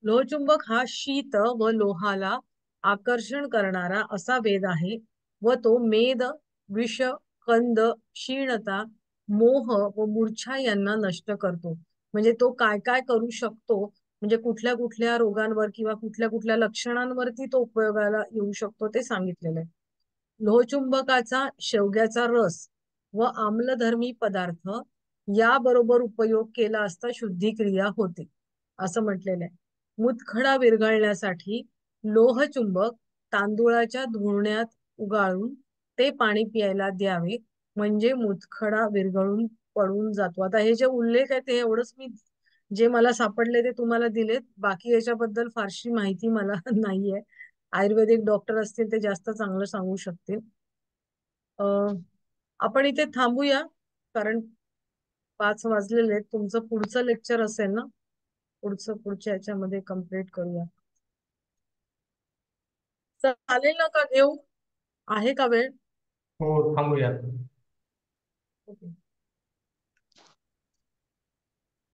लोहचुंबक हा शीत व लोहाला आकर्षण करणारा असा वेद आहे व तो मेद, विष, कंद, क्षीणता, मोह व मूर्छा यांना नष्ट करतो. म्हणजे तो काय काय करू शकतो, म्हणजे कुठल्या कुठल्या रोगांवर किंवा कुठल्या कुठल्या लक्षणांवरती तो उपयोगाला येऊ शकतो ते सांगितलेलं आहे. लोहचुंबकाचा शेवग्याचा रस व आम्लधर्मी पदार्थ याबरोबर उपयोग केला असता शुद्धिक्रिया होते असं म्हटलेलं आहे. मुतखडा विरघळण्यासाठी लोहचुंबक तांदुळाच्या धुण्यात उगाळून ते पाणी प्यायला द्यावे, म्हणजे मुतखडा विरघळून पडून जातो. आता हे जे उल्लेख आहे ते एवढंच मी जे मला सापडले ते तुम्हाला दिलेत. बाकी याच्याबद्दल फारशी माहिती मला नाहीये. आयुर्वेदिक डॉक्टर असतील ते जास्त चांगलं सांगू शकतील. आपण इथे थांबूया कारण 5 वाजलेले आहेत. तुमचं पुढचं लेक्चर असेल ना, पुढच्या याच्यामध्ये कम्प्लीट करूया. चालेल ना का घेऊ? आहे का वेळ? हो थांबूया. ओके.